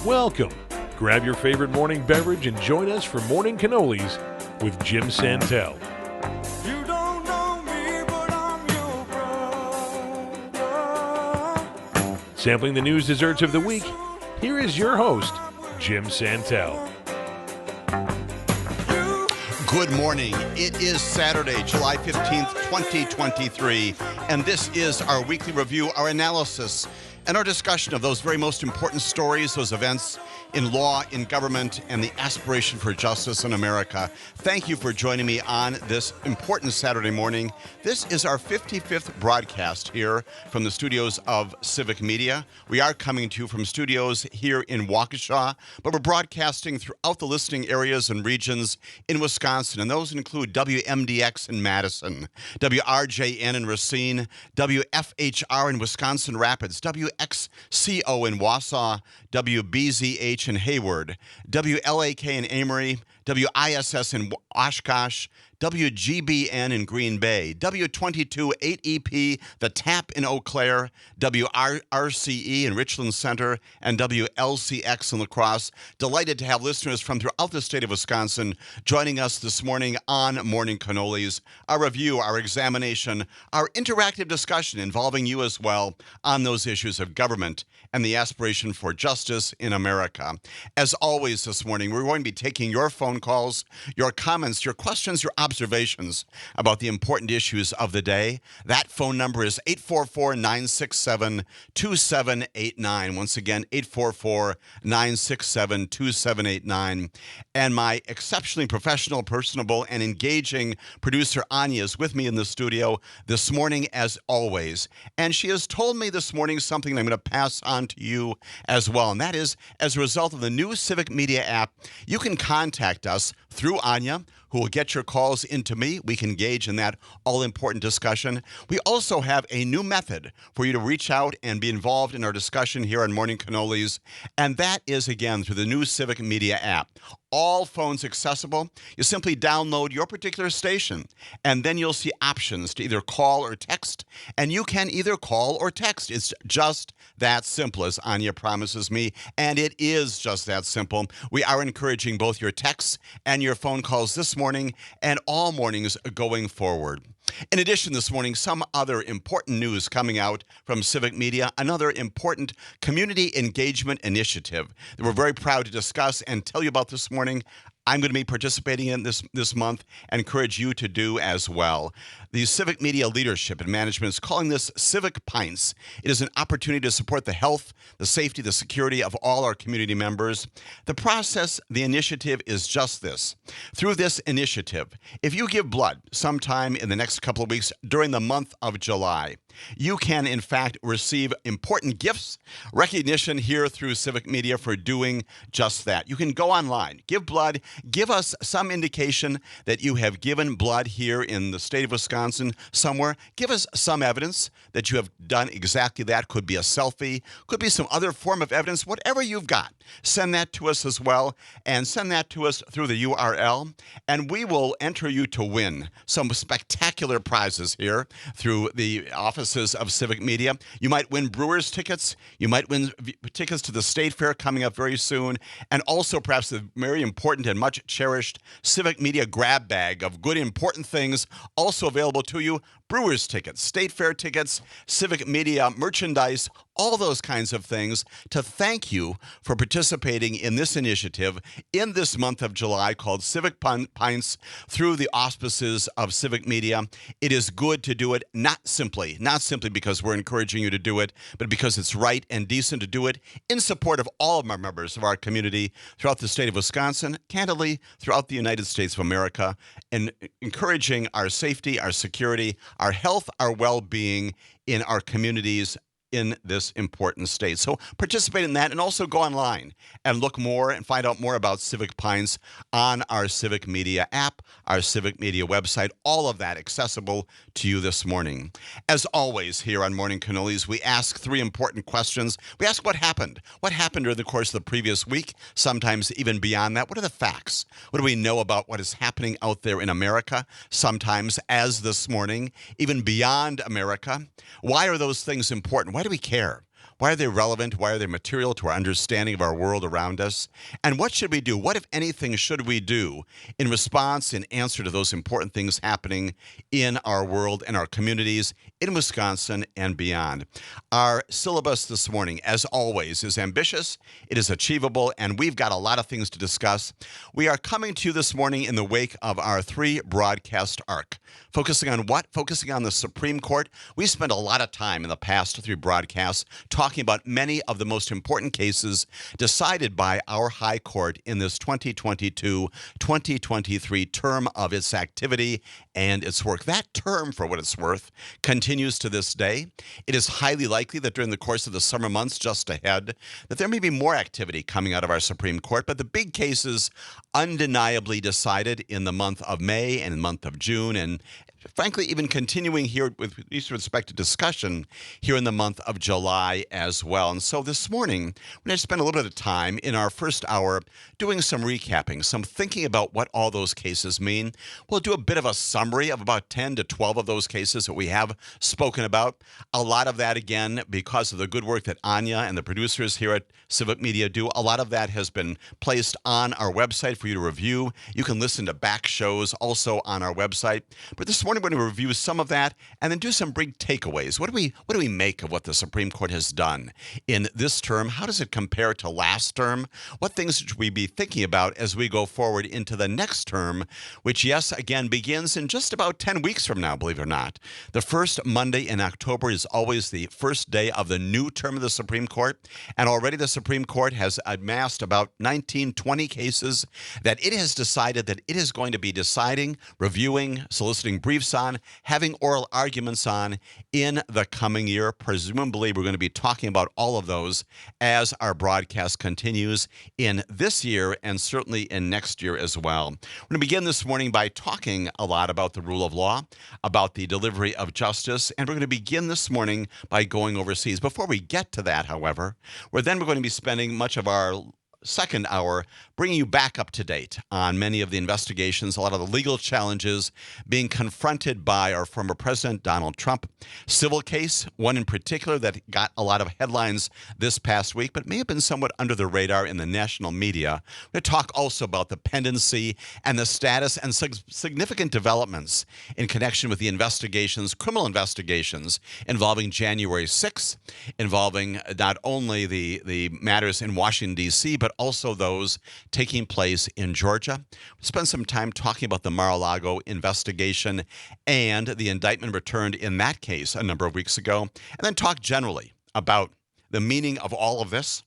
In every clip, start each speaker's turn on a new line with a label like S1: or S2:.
S1: Welcome. Grab your favorite morning beverage and join us for Morning Cannolis with Jim Santelle.
S2: You don't know me, but I'm your brother.
S1: Sampling the news desserts of the week, here is your host, Jim Santelle.
S3: Good morning. It is Saturday, July 15th, 2023, and this is our weekly review, our analysis, and our discussion of those very most important stories, those events in law, in government, and the aspiration for justice in America. Thank you for joining me on this important Saturday morning. This is our 55th broadcast here from the studios of Civic Media. We are coming to you from studios here in Waukesha, but we're broadcasting throughout the listening areas and regions in Wisconsin, and those include WMDX in Madison, WRJN in Racine, WFHR in Wisconsin Rapids, WXCO in Wausau, WBZH in Hayward, WLAK in Amory, WISS in Oshkosh, WGBN in Green Bay, W22 8EP, The Tap in Eau Claire, WRCE in Richland Center, and WLCX in La Crosse. Delighted to have listeners from throughout the state of Wisconsin joining us this morning on Morning Cannolis, our review, our examination, our interactive discussion involving you as well on those issues of government and the aspiration for justice in America. As always this morning, we're going to be taking your phone calls, your comments, your questions, your observations about the important issues of the day. That phone number is 844-967-2789. Once again, 844-967-2789. And my exceptionally professional, personable, and engaging producer, Anya, is with me in the studio this morning as always. And she has told me this morning something I'm going to pass on to you as well. And that is, as a result of the new Civic Media app, you can contact us through Anya, who will get your calls into me. We can engage in that all-important discussion. We also have a new method for you to reach out and be involved in our discussion here on Morning Cannolis, and that is, again, through the new Civic Media app. All phones accessible. You simply download your particular station, and then you'll see options to either call or text, and you can either call or text. It's just that simple, as Anya promises me, and it is just that simple. We are encouraging both your texts and your phone calls this morning and all mornings going forward. In addition, this morning, some other important news coming out from Civic Media, another important community engagement initiative that we're very proud to discuss and tell you about this morning. I'm going to be participating in this month and encourage you to do as well. The Civic Media leadership and management is calling this Civic Pints. It is an opportunity to support the health, the safety, the security of all our community members. The process, the initiative is just this. Through this initiative, if you give blood sometime in the next couple of weeks during the month of July, you can, in fact, receive important gifts, recognition here through Civic Media for doing just that. You can go online, give blood, give us some indication that you have given blood here in the state of Wisconsin somewhere. Give us some evidence that you have done exactly that. Could be a selfie, could be some other form of evidence, whatever you've got. Send that to us as well, and send that to us through the URL, and we will enter you to win some spectacular prizes here through the offices of Civic Media. You might win Brewers tickets. You might win tickets to the State Fair coming up very soon, and also perhaps the very important and much cherished Civic Media grab bag of good, important things also available to you. Brewers tickets, State Fair tickets, Civic Media merchandise, all those kinds of things to thank you for participating in this initiative in this month of July called Civic Pints through the auspices of Civic Media. It is good to do it, not simply because we're encouraging you to do it, but because it's right and decent to do it in support of all of our members of our community throughout the state of Wisconsin, candidly, throughout the United States of America, and encouraging our safety, our security, our health, our well-being in our communities in this important state. So participate in that, and also go online and look more and find out more about Civic Pints on our Civic Media app, our Civic Media website, all of that accessible to you this morning. As always here on Morning Cannolis, we ask three important questions. We ask what happened. What happened during the course of the previous week, sometimes even beyond that? What are the facts? What do we know about what is happening out there in America, sometimes as this morning, even beyond America? Why are those things important? Why do we care? Why are they relevant? Why are they material to our understanding of our world around us? And what should we do? What, if anything, should we do in response, in answer to those important things happening in our world and our communities in Wisconsin and beyond? Our syllabus this morning, as always, is ambitious, it is achievable, and we've got a lot of things to discuss. We are coming to you this morning in the wake of our 3-broadcast arc. Focusing on what? Focusing on the Supreme Court. We spent a lot of time in the past 3 broadcasts talking about many of the most important cases decided by our High Court in this 2022-2023 term of its activity and its work. That term, for what it's worth, continues to this day. It is highly likely that during the course of the summer months just ahead, that there may be more activity coming out of our Supreme Court, but the big cases undeniably decided in the month of May and in the month of June, and frankly, even continuing here with respect to discussion here in the month of July as well. And so this morning, we're going to spend a little bit of time in our first hour doing some recapping, some thinking about what all those cases mean. We'll do a bit of a summary of about 10 to 12 of those cases that we have spoken about. A lot of that, again, because of the good work that Anya and the producers here at Civic Media do, a lot of that has been placed on our website for you to review. You can listen to back shows also on our website. But this morning, we're going to review some of that and then do some big takeaways. What do we make of what the Supreme Court has done in this term? How does it compare to last term? What things should we be thinking about as we go forward into the next term, which, yes, again, begins in just about 10 weeks from now, believe it or not. The first Monday in October is always the first day of the new term of the Supreme Court, and already the Supreme Court has amassed about 19, 20 cases that it has decided that it is going to be deciding, reviewing, soliciting briefs on, having oral arguments on in the coming year. Presumably, we're going to be talking about all of those as our broadcast continues in this year and certainly in next year as well. We're going to begin this morning by talking a lot about the rule of law, about the delivery of justice, and we're going to begin this morning by going overseas. Before we get to that, however, we're going to be spending much of our second hour bringing you back up to date on many of the investigations, a lot of the legal challenges being confronted by our former president, Donald Trump. Civil case, one in particular that got a lot of headlines this past week, but may have been somewhat under the radar in the national media. We're going to talk also about the pendency and the status and significant developments in connection with the investigations, criminal investigations involving January 6th, involving not only the matters in Washington, D.C., but also those taking place in Georgia. We'll spend some time talking about the Mar-a-Lago investigation and the indictment returned in that case a number of weeks ago, and then talk generally about the meaning of all of this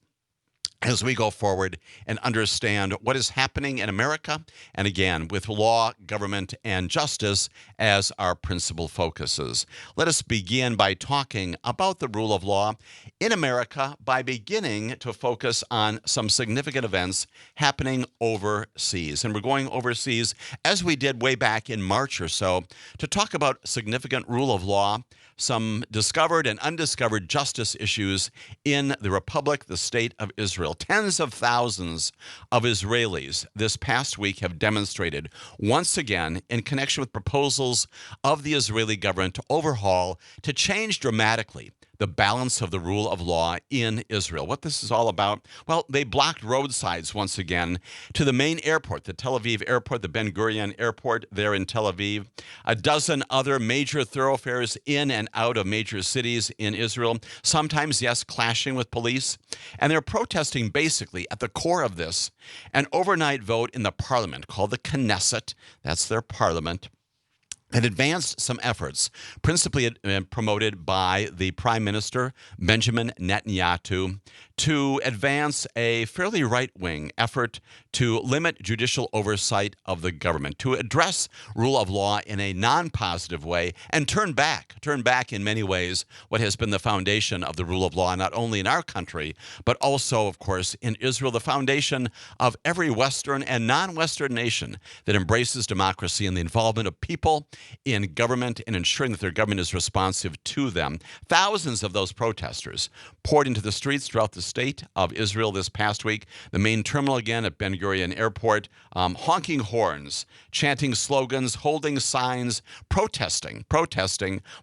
S3: as we go forward and understand what is happening in America, and again, with law, government, and justice as our principal focuses. Let us begin by talking about the rule of law in America by beginning to focus on some significant events happening overseas. And we're going overseas, as we did way back in March or so, to talk about significant rule of law, some discovered and undiscovered justice issues in the Republic, the State of Israel. Tens of thousands of Israelis this past week have demonstrated once again in connection with proposals of the Israeli government to overhaul, to change dramatically the balance of the rule of law in Israel. What this is all about? Well, they blocked roadsides once again to the main airport, the Tel Aviv airport, the Ben Gurion airport there in Tel Aviv, a dozen other major thoroughfares in and out of major cities in Israel, sometimes, yes, clashing with police. And they're protesting basically at the core of this, an overnight vote in the parliament called the Knesset, that's their parliament, that advanced some efforts, principally promoted by the Prime Minister, Benjamin Netanyahu, to advance a fairly right-wing effort to limit judicial oversight of the government, to address rule of law in a non-positive way, and turn back in many ways what has been the foundation of the rule of law, not only in our country, but also, of course, in Israel, the foundation of every Western and non-Western nation that embraces democracy and the involvement of people in government and ensuring that their government is responsive to them. Thousands of those protesters poured into the streets throughout the state of Israel this past week. The main terminal again at Ben Gurion Airport, honking horns, chanting slogans, holding signs, protesting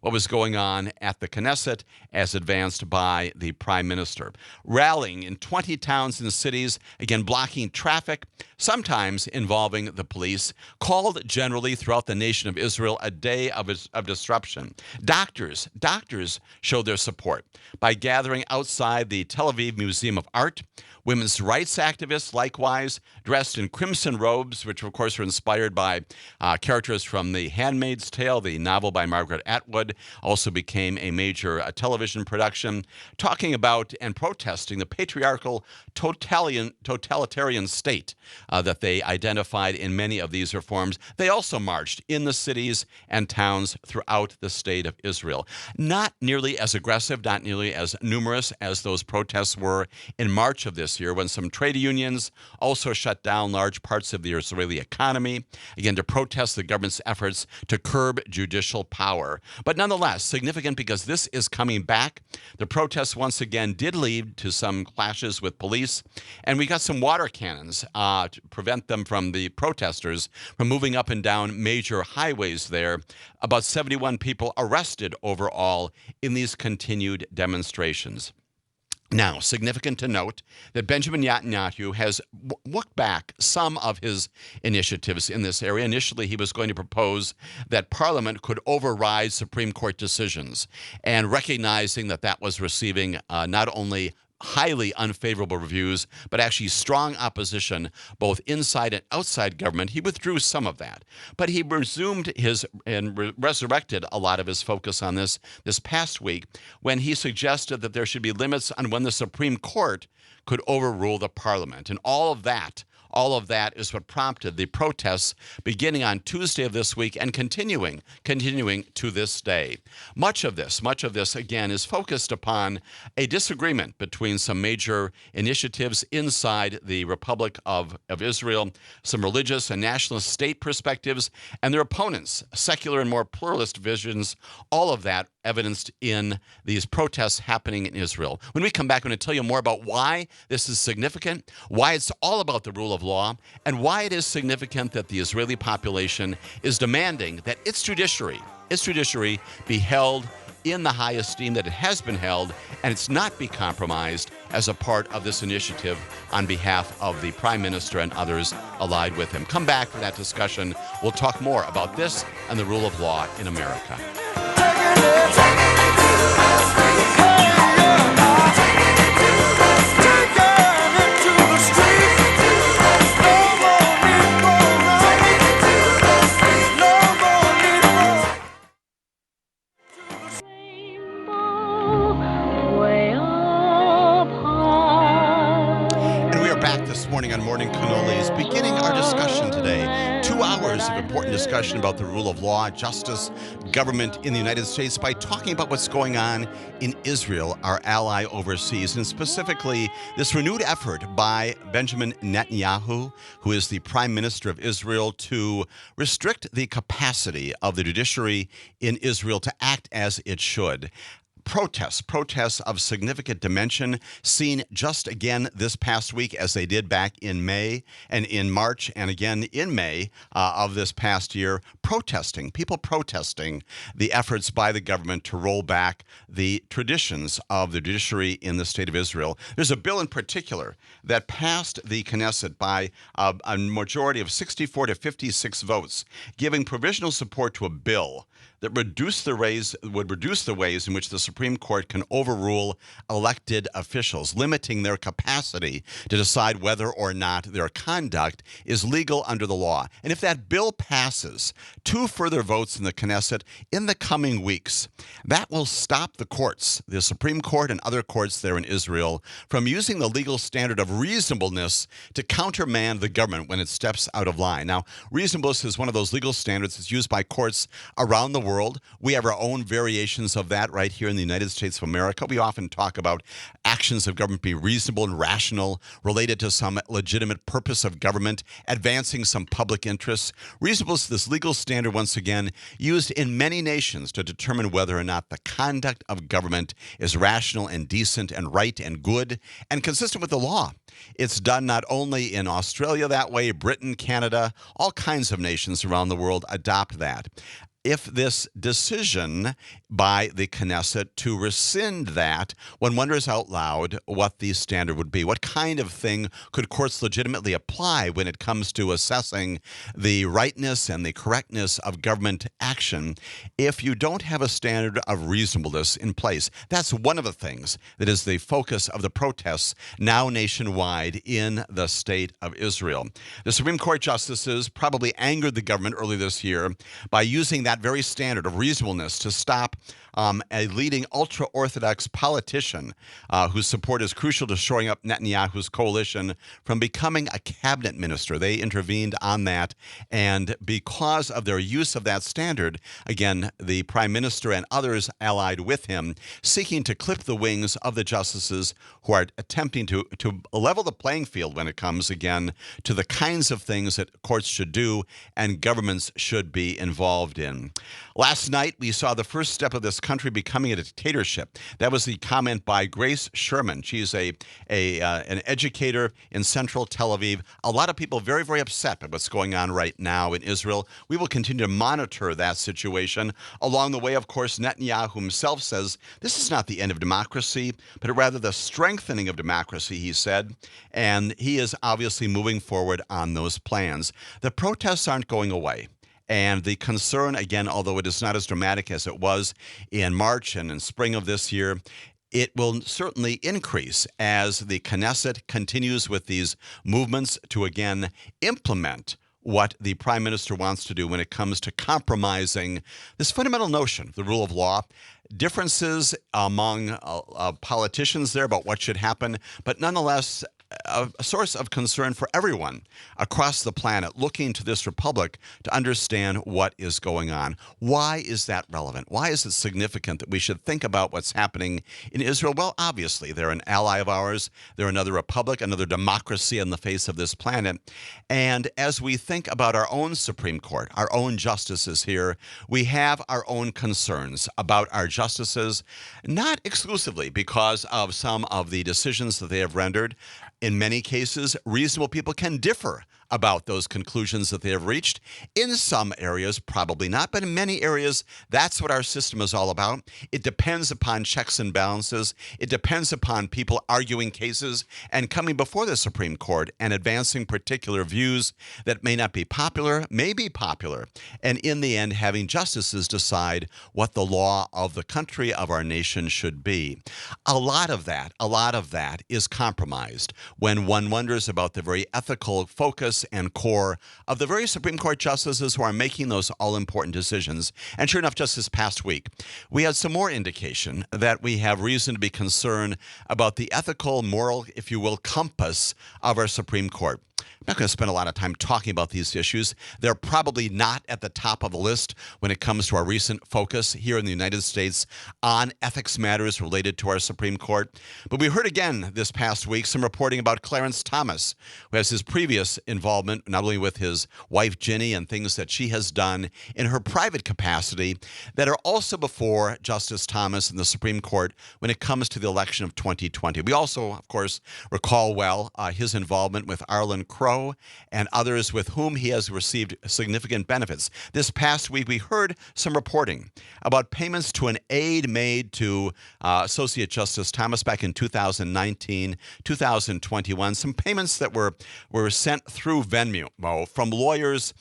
S3: what was going on at the Knesset as advanced by the Prime Minister. Rallying in 20 towns and cities, again blocking traffic, sometimes involving the police, called generally throughout the nation of Israel a day of disruption. Doctors showed their support by gathering outside the Tel Aviv Museum of Art. Women's rights activists, likewise, dressed in crimson robes, which of course were inspired by characters from The Handmaid's Tale, the novel by Margaret Atwood, also became a major television production, talking about and protesting the patriarchal totalitarian state that they identified in many of these reforms. They also marched in the cities and towns throughout the state of Israel. Not nearly as aggressive, not nearly as numerous as those protests were in March of this year, when some trade unions also shut down large parts of the Israeli economy, again, to protest the government's efforts to curb judicial power. But nonetheless, significant because this is coming back. The protests once again did lead to some clashes with police, and we got some water cannons to prevent them from the protesters from moving up and down major highways there. About 71 people arrested overall in these continued demonstrations. Now, significant to note that Benjamin Netanyahu has looked back some of his initiatives in this area. Initially, he was going to propose that Parliament could override Supreme Court decisions, and recognizing that that was receiving not only highly unfavorable reviews, but actually strong opposition both inside and outside government, he withdrew some of that. But he resumed resurrected a lot of his focus on this past week when he suggested that there should be limits on when the Supreme Court could overrule the Parliament. And all of that is what prompted the protests beginning on Tuesday of this week and continuing to this day. Much of this, again, is focused upon a disagreement between some major initiatives inside the Republic of Israel, some religious and nationalist state perspectives, and their opponents, secular and more pluralist visions, all of that evidenced in these protests happening in Israel. When we come back, I'm going to tell you more about why this is significant, why it's all about the rule of law, and why it is significant that the Israeli population is demanding that its judiciary be held in the high esteem that it has been held, and it's not be compromised as a part of this initiative on behalf of the Prime Minister and others allied with him. Come back for that discussion. We'll talk more about this and the rule of law in America. Morning on Morning Cannolis, beginning our discussion today. 2 hours of important discussion about the rule of law, justice, government in the United States by talking about what's going on in Israel, our ally overseas, and specifically this renewed effort by Benjamin Netanyahu, who is the Prime Minister of Israel, to restrict the capacity of the judiciary in Israel to act as it should. Protests of significant dimension seen just again this past week as they did back in May and in March and again in May of this past year, people protesting the efforts by the government to roll back the traditions of the judiciary in the state of Israel. There's a bill in particular that passed the Knesset by a majority of 64 to 56 votes, giving provisional support to a bill that would reduce the ways in which the Supreme Court can overrule elected officials, limiting their capacity to decide whether or not their conduct is legal under the law. And if that bill passes, 2 further votes in the Knesset in the coming weeks, that will stop the courts, the Supreme Court and other courts there in Israel, from using the legal standard of reasonableness to countermand the government when it steps out of line. Now, reasonableness is one of those legal standards that's used by courts around the world. We have our own variations of that right here in the United States of America. We often talk about actions of government be reasonable and rational, related to some legitimate purpose of government, advancing some public interests. Reasonableness is this legal standard, once again, used in many nations to determine whether or not the conduct of government is rational and decent and right and good and consistent with the law. It's done not only in Australia that way, Britain, Canada, all kinds of nations around the world adopt that. If this decision by the Knesset to rescind that, one wonders out loud what the standard would be. What kind of thing could courts legitimately apply when it comes to assessing the rightness and the correctness of government action if you don't have a standard of reasonableness in place? That's one of the things that is the focus of the protests now nationwide in the state of Israel. The Supreme Court justices probably angered the government early this year by using that very standard of reasonableness to stop a leading ultra-Orthodox politician whose support is crucial to shoring up Netanyahu's coalition from becoming a cabinet minister. They intervened on that, and because of their use of that standard, again, the prime minister and others allied with him, seeking to clip the wings of the justices who are attempting to level the playing field when it comes, again, to the kinds of things that courts should do and governments should be involved in. Last night, we saw the first step of this country becoming a dictatorship. That was the comment by Grace Sherman. She's an educator in central Tel Aviv. A lot of people very, very upset by what's going on right now in Israel. We will continue to monitor that situation. Along the way, of course, Netanyahu himself says this is not the end of democracy, but rather the strengthening of democracy, he said. And he is obviously moving forward on those plans. The protests aren't going away. And the concern, again, although it is not as dramatic as it was in March and in spring of this year, it will certainly increase as the Knesset continues with these movements to, again, implement what the prime minister wants to do when it comes to compromising this fundamental notion, the rule of law. Differences among politicians there about what should happen, but nonetheless, a source of concern for everyone across the planet looking to this republic to understand what is going on. Why is that relevant? Why is it significant that we should think about what's happening in Israel? Well, obviously, they're an ally of ours. They're another republic, another democracy on the face of this planet. And as we think about our own Supreme Court, our own justices here, we have our own concerns about our justices, not exclusively because of some of the decisions that they have rendered. In many cases, reasonable people can differ about those conclusions that they have reached. In some areas, probably not, but in many areas, that's what our system is all about. It depends upon checks and balances. It depends upon people arguing cases and coming before the Supreme Court and advancing particular views that may not be popular, may be popular, and in the end, having justices decide what the law of the country, of our nation should be. A lot of that is compromised when one wonders about the very ethical focus and core of the very Supreme Court justices who are making those all-important decisions. And sure enough, just this past week, we had some more indication that we have reason to be concerned about the ethical, moral, if you will, compass of our Supreme Court. I'm not going to spend a lot of time talking about these issues. They're probably not at the top of the list when it comes to our recent focus here in the United States on ethics matters related to our Supreme Court. But we heard again this past week some reporting about Clarence Thomas, who has his previous involvement not only with his wife Ginny and things that she has done in her private capacity that are also before Justice Thomas in the Supreme Court when it comes to the election of 2020. We also, of course, recall well his involvement with Arlen Crow and others with whom he has received significant benefits. This past week, we heard some reporting about payments to an aide made to Associate Justice Thomas back in 2019, 2021, some payments that were sent through Venmo from lawyers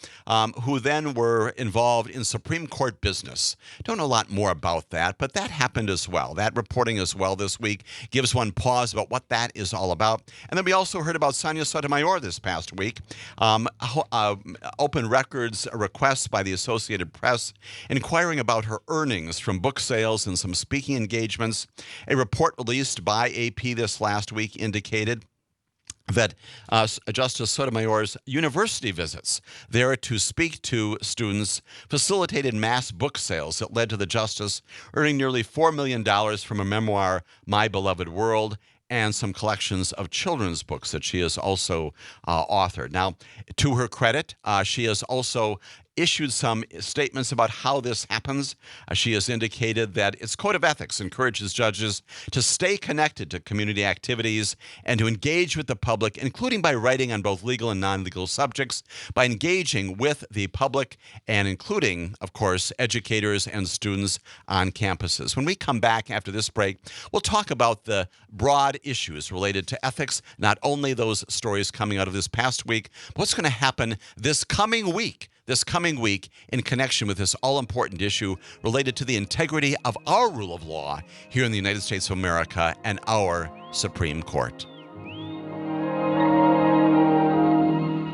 S3: who then were involved in Supreme Court business. Don't know a lot more about that, but that happened as well. That reporting as well this week gives one pause about what that is all about. And then we also heard about Sonia Sotomayor this past week, open records requests by the Associated Press inquiring about her earnings from book sales and some speaking engagements. A report released by AP this last week indicated that Justice Sotomayor's university visits there to speak to students facilitated mass book sales that led to the justice earning nearly $4 million from a memoir, My Beloved World, and some collections of children's books that she has also authored. Now, to her credit, she has also issued some statements about how this happens. She has indicated that its code of ethics encourages judges to stay connected to community activities and to engage with the public, including by writing on both legal and non-legal subjects, by engaging with the public and including, of course, educators and students on campuses. When we come back after this break, we'll talk about the broad issues related to ethics, not only those stories coming out of this past week, but what's going to happen this coming week in connection with this all-important issue related to the integrity of our rule of law here in the United States of America and our Supreme Court.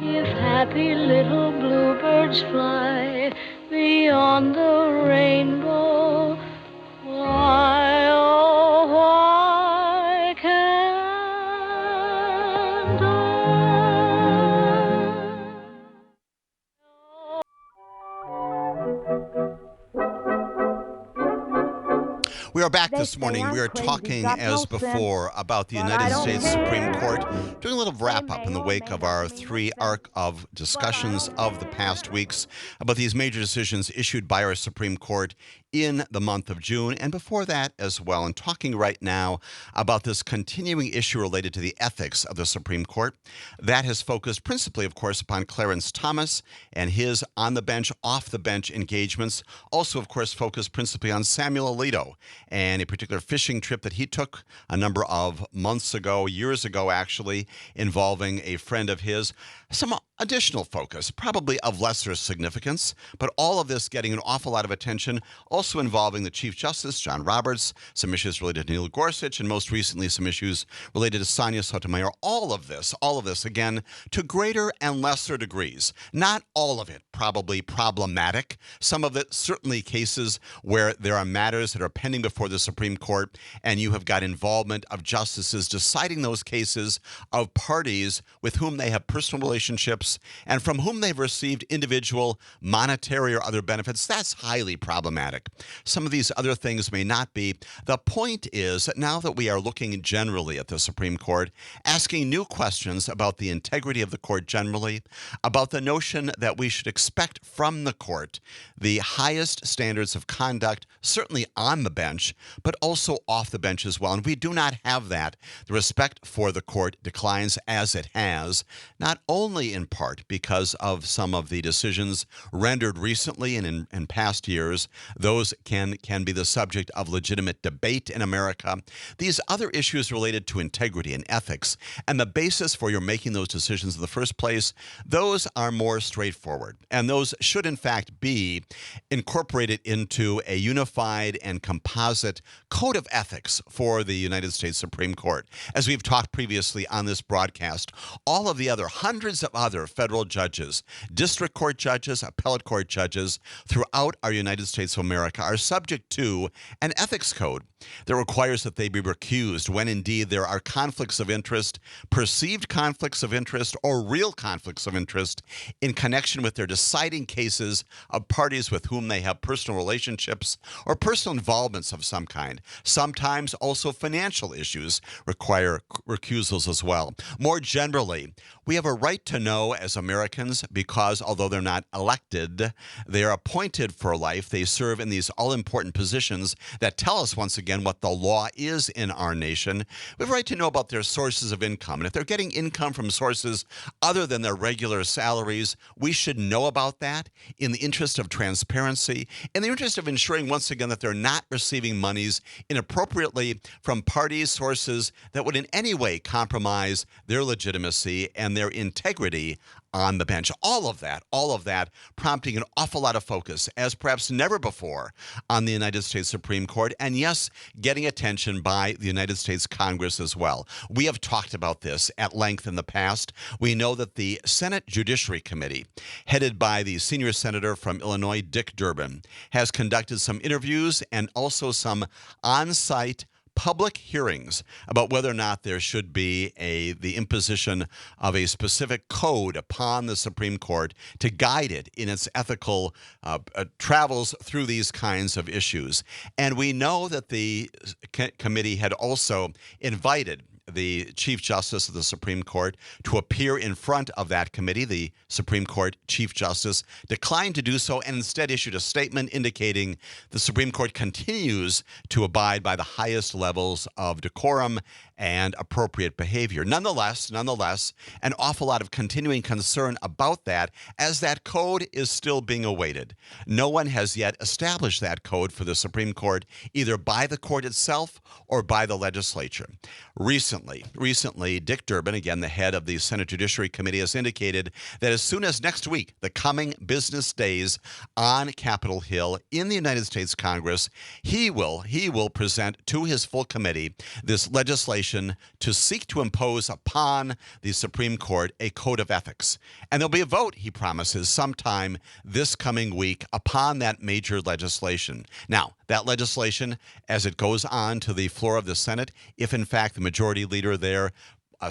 S4: If happy little bluebirds fly beyond the rainbow, why, oh, why can't I?
S3: We are back
S5: They
S3: this
S5: say
S3: morning.
S5: I'm
S3: We are
S5: crazy,
S3: talking,
S5: got
S3: as
S5: no
S3: before, about the
S5: but I
S3: United
S5: don't
S3: States
S5: care.
S3: Supreme Court, doing a little wrap-up in the
S5: may or
S3: wake
S5: may
S3: of
S5: not
S3: our
S5: mean
S3: three
S5: it's
S3: arc of discussions of the past weeks about these major decisions issued by our Supreme Court in the month of June, and before that as well, and talking right now about this continuing issue related to the ethics of the Supreme Court. That has focused principally, of course, upon Clarence Thomas and his on-the-bench, off-the-bench engagements. Also, of course, focused principally on Samuel Alito and a particular fishing trip that he took a number of months ago, years ago actually, involving a friend of his. Some additional focus, probably of lesser significance, but all of this getting an awful lot of attention, also involving the Chief Justice, John Roberts, some issues related to Neil Gorsuch, and most recently some issues related to Sonia Sotomayor. All of this, again, to greater and lesser degrees. Not all of it probably problematic. Some of it certainly cases where there are matters that are pending before the Supreme Court, and you have got involvement of justices deciding those cases of parties with whom they have personal relationships and from whom they've received individual monetary or other benefits. That's highly problematic. Some of these other things may not be. The point is that now that we are looking generally at the Supreme Court, asking new questions about the integrity of the court generally, about the notion that we should expect from the court the highest standards of conduct, certainly on the bench, but also off the bench as well. And we do not have that. The respect for the court declines as it has, not only in part because of some of the decisions rendered recently and in past years. Those can be the subject of legitimate debate in America. These other issues related to integrity and ethics and the basis for your making those decisions in the first place, those are more straightforward. And those should, in fact, be incorporated into a unified and composite code of ethics for the United States Supreme Court. As we've talked previously on this broadcast, all of the other hundreds of other federal judges, district court judges, appellate court judges throughout our United States of America are subject to an ethics code that requires that they be recused when indeed there are conflicts of interest, perceived conflicts of interest, or real conflicts of interest in connection with their deciding cases of parties with whom they have personal relationships or personal involvements of some kind. Sometimes also financial issues require recusals as well. More generally, we have a right to know as Americans because although they're not elected, they are appointed for life. They serve in these all-important positions that tell us once again what the law is in our nation. We have a right to know about their sources of income. And if they're getting income from sources other than their regular salaries, we should know about that in the interest of transparency, in the interest of ensuring once again that they're not receiving monies inappropriately from parties, sources that would in any way compromise their legitimacy and their integrity on the bench. All of that prompting an awful lot of focus, as perhaps never before, on the United States Supreme Court, and yes, getting attention by the United States Congress as well. We have talked about this at length in the past. We know that the Senate Judiciary Committee, headed by the senior senator from Illinois, Dick Durbin, has conducted some interviews and also some on-site public hearings about whether or not there should be the imposition of a specific code upon the Supreme Court to guide it in its ethical travels through these kinds of issues. And we know that the committee had also invited the Chief Justice of the Supreme Court to appear in front of that committee. The Supreme Court Chief Justice declined to do so and instead issued a statement indicating the Supreme Court continues to abide by the highest levels of decorum and appropriate behavior. Nonetheless, an awful lot of continuing concern about that as that code is still being awaited. No one has yet established that code for the Supreme Court, either by the court itself or by the legislature. Recently, Dick Durbin, again, the head of the Senate Judiciary Committee, has indicated that as soon as next week, the coming business days on Capitol Hill in the United States Congress, he will present to his full committee this legislation to seek to impose upon the Supreme Court a code of ethics. And there'll be a vote, he promises, sometime this coming week upon that major legislation. Now, that legislation, as it goes on to the floor of the Senate, if in fact the majority leader there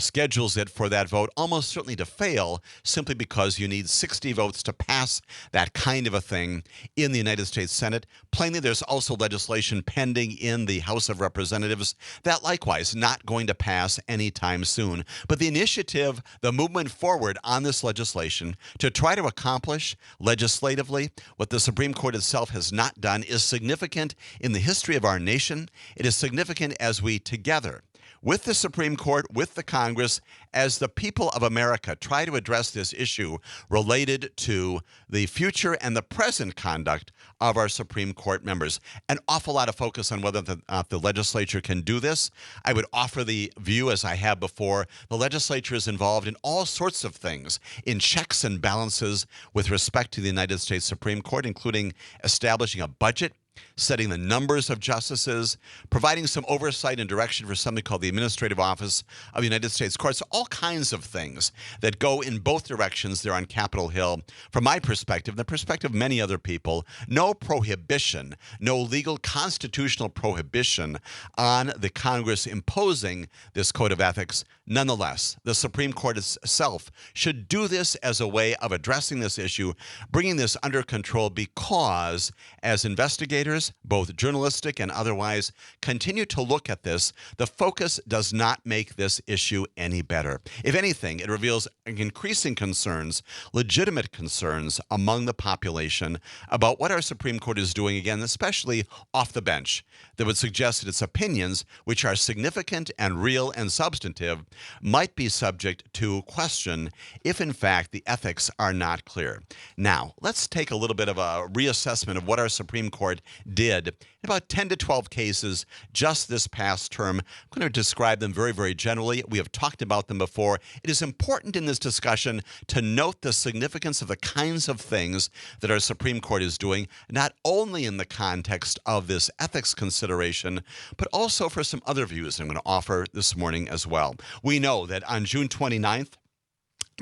S3: schedules it for that vote, almost certainly to fail, simply because you need 60 votes to pass that kind of a thing in the United States Senate. Plainly, there's also legislation pending in the House of Representatives that likewise not going to pass anytime soon. But the initiative, the movement forward on this legislation to try to accomplish legislatively what the Supreme Court itself has not done is significant in the history of our nation. It is significant as we together, with the Supreme Court, with the Congress, as the people of America try to address this issue related to the future and the present conduct of our Supreme Court members. An awful lot of focus on whether the legislature can do this. I would offer the view, as I have before, the legislature is involved in all sorts of things, in checks and balances with respect to the United States Supreme Court, including establishing a budget, setting the numbers of justices, providing some oversight and direction for something called the Administrative Office of the United States Courts, all kinds of things that go in both directions there on Capitol Hill. From my perspective, the perspective of many other people, no prohibition, no legal constitutional prohibition on the Congress imposing this code of ethics. Nonetheless, the Supreme Court itself should do this as a way of addressing this issue, bringing this under control, because as investigators, both journalistic and otherwise, continue to look at this, the focus does not make this issue any better. If anything, it reveals increasing concerns, legitimate concerns among the population about what our Supreme Court is doing, again, especially off the bench, that would suggest that its opinions, which are significant and real and substantive, might be subject to question if, in fact, the ethics are not clear. Now, let's take a little bit of a reassessment of what our Supreme Court did in about 10 to 12 cases just this past term. I'm going to describe them very, very generally. We have talked about them before. It is important in this discussion to note the significance of the kinds of things that our Supreme Court is doing, not only in the context of this ethics consideration, but also for some other views I'm going to offer this morning as well. We know that on June 29th,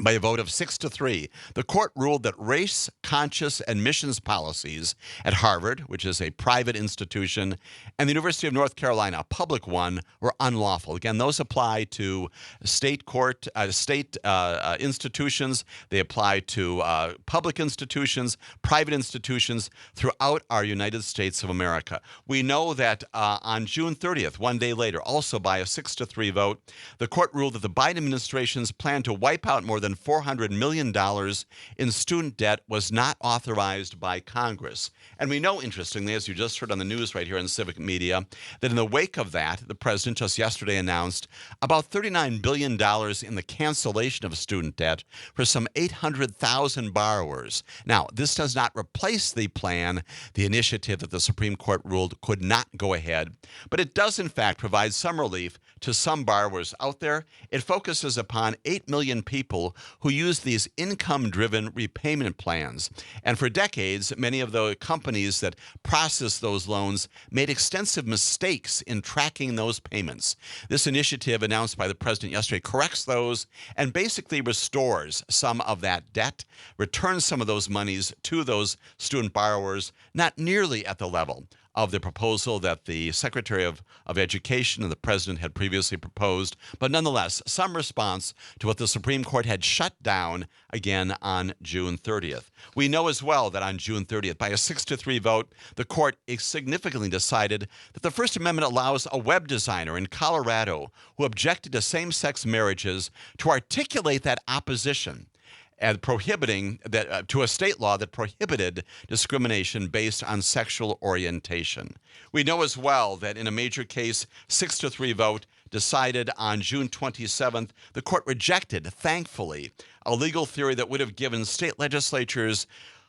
S3: by a vote of 6-3, the court ruled that race-conscious admissions policies at Harvard, which is a private institution, and the University of North Carolina, a public one, were unlawful. Again, those apply to state institutions. They apply to public institutions, private institutions throughout our United States of America. We know that on June 30th, one day later, also by a 6-3 vote, the court ruled that the Biden administration's plan to wipe out more than $400 million in student debt was not authorized by Congress. And we know, interestingly, as you just heard on the news right here in Civic Media, that in the wake of that, the president just yesterday announced about $39 billion in the cancellation of student debt for some 800,000 borrowers. Now, this does not replace the plan, the initiative that the Supreme Court ruled could not go ahead, but it does, in fact, provide some relief to some borrowers out there. It focuses upon 8 million people who use these income-driven repayment plans. And for decades, many of the companies that process those loans made extensive mistakes in tracking those payments. This initiative announced by the president yesterday corrects those and basically restores some of that debt, returns some of those monies to those student borrowers, not nearly at the level of the proposal that the Secretary of Education and the President had previously proposed, but nonetheless, some response to what the Supreme Court had shut down again on June 30th. We know as well that on June 30th, by a 6-3 vote, the court significantly decided that the First Amendment allows a web designer in Colorado who objected to same-sex marriages to articulate that opposition and prohibiting that to a state law that prohibited discrimination based on sexual orientation. We know as well that in a major case, 6-3 vote decided on June 27th, the court rejected, thankfully, a legal theory that would have given state legislatures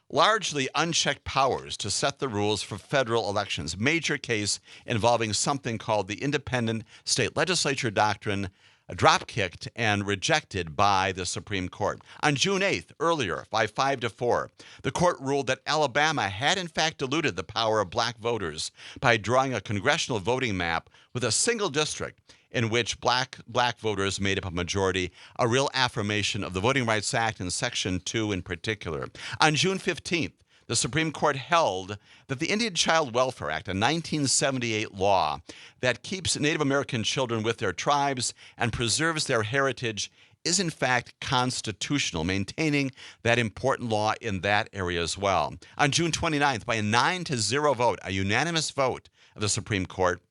S3: largely unchecked powers to set the rules for federal elections. Major case involving something called the independent state legislature doctrine, drop-kicked and rejected by the Supreme Court. On June 8th, earlier, by 5-4, the court ruled that Alabama had in fact diluted the power of black voters by drawing a congressional voting map with a single district in which black voters made up a majority, a real affirmation of the Voting Rights Act and Section 2 in particular. On June 15th, the Supreme Court held that the Indian Child Welfare Act, a 1978 law that keeps Native American children with their tribes and preserves their heritage, is in fact constitutional, maintaining that important law in that area as well. On June 29th, by a 9-0 vote, a unanimous vote of the Supreme Court,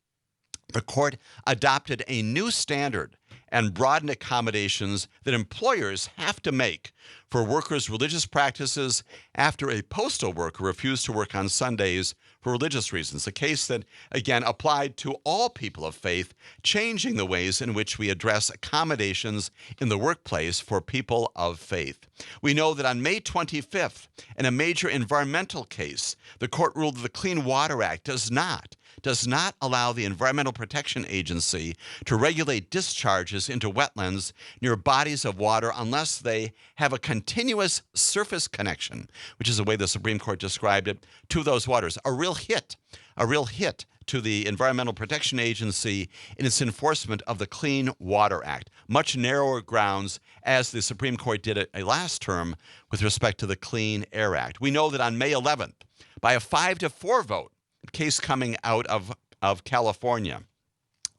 S3: the court adopted a new standard and broadened accommodations that employers have to make for workers' religious practices after a postal worker refused to work on Sundays for religious reasons. A case that, again, applied to all people of faith, changing the ways in which we address accommodations in the workplace for people of faith. We know that on May 25th, in a major environmental case, the court ruled that the Clean Water Act does not allow the Environmental Protection Agency to regulate discharges into wetlands near bodies of water unless they have a continuous surface connection, which is the way the Supreme Court described it, to those waters. A real hit to the Environmental Protection Agency in its enforcement of the Clean Water Act. Much narrower grounds, as the Supreme Court did a last term with respect to the Clean Air Act. We know that on May 11th, by a 5-4 vote, case coming out of California,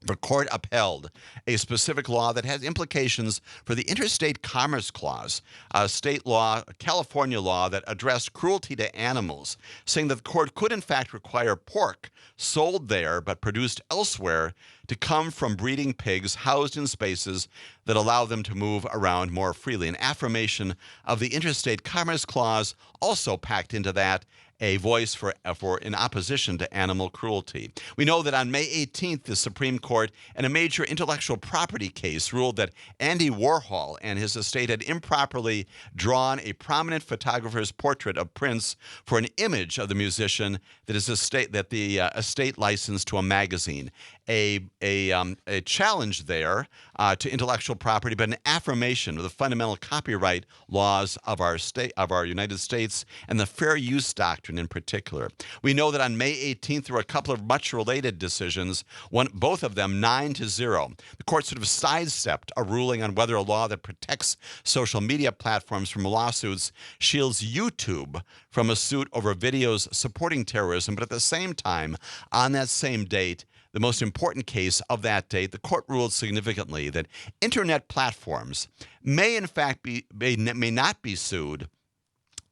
S3: the court upheld a specific law that has implications for the Interstate Commerce Clause, a state law, a California law that addressed cruelty to animals, saying that the court could in fact require pork sold there but produced elsewhere to come from breeding pigs housed in spaces that allow them to move around more freely. An affirmation of the Interstate Commerce Clause also packed into that a voice for in opposition to animal cruelty. We know that on May 18th, the Supreme Court, in a major intellectual property case, ruled that Andy Warhol and his estate had improperly drawn a prominent photographer's portrait of Prince for an image of the musician that the estate licensed to a magazine. A challenge there to intellectual property, but an affirmation of the fundamental copyright laws of our United States and the fair use doctrine in particular. We know that on May 18th there were a couple of much related decisions. Both of them 9-0. The court sort of sidestepped a ruling on whether a law that protects social media platforms from lawsuits shields YouTube from a suit over videos supporting terrorism. But at the same time, on that same date, the most important case of that date, the court ruled significantly that internet platforms may in fact may not be sued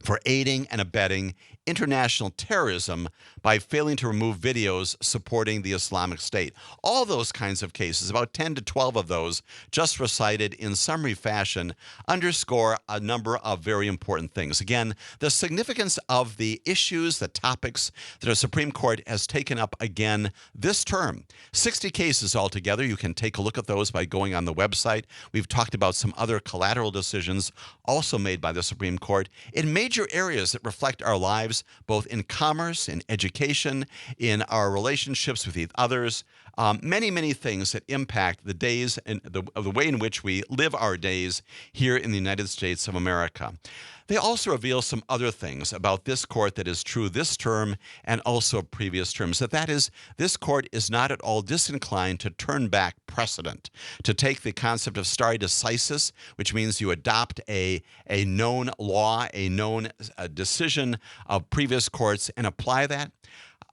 S3: for aiding and abetting international terrorism by failing to remove videos supporting the Islamic State. All those kinds of cases, about 10 to 12 of those, just recited in summary fashion, underscore a number of very important things. Again, the significance of the issues, the topics that our Supreme Court has taken up again this term. 60 cases altogether. You can take a look at those by going on the website. We've talked about some other collateral decisions also made by the Supreme Court in major areas that reflect our lives, both in commerce, in education, in our relationships with others, many, many things that impact the days and the way in which we live our days here in the United States of America. They also reveal some other things about this court that is true this term and also previous terms. That is, this court is not at all disinclined to turn back precedent, to take the concept of stare decisis, which means you adopt a known law, a known decision of previous courts and apply that.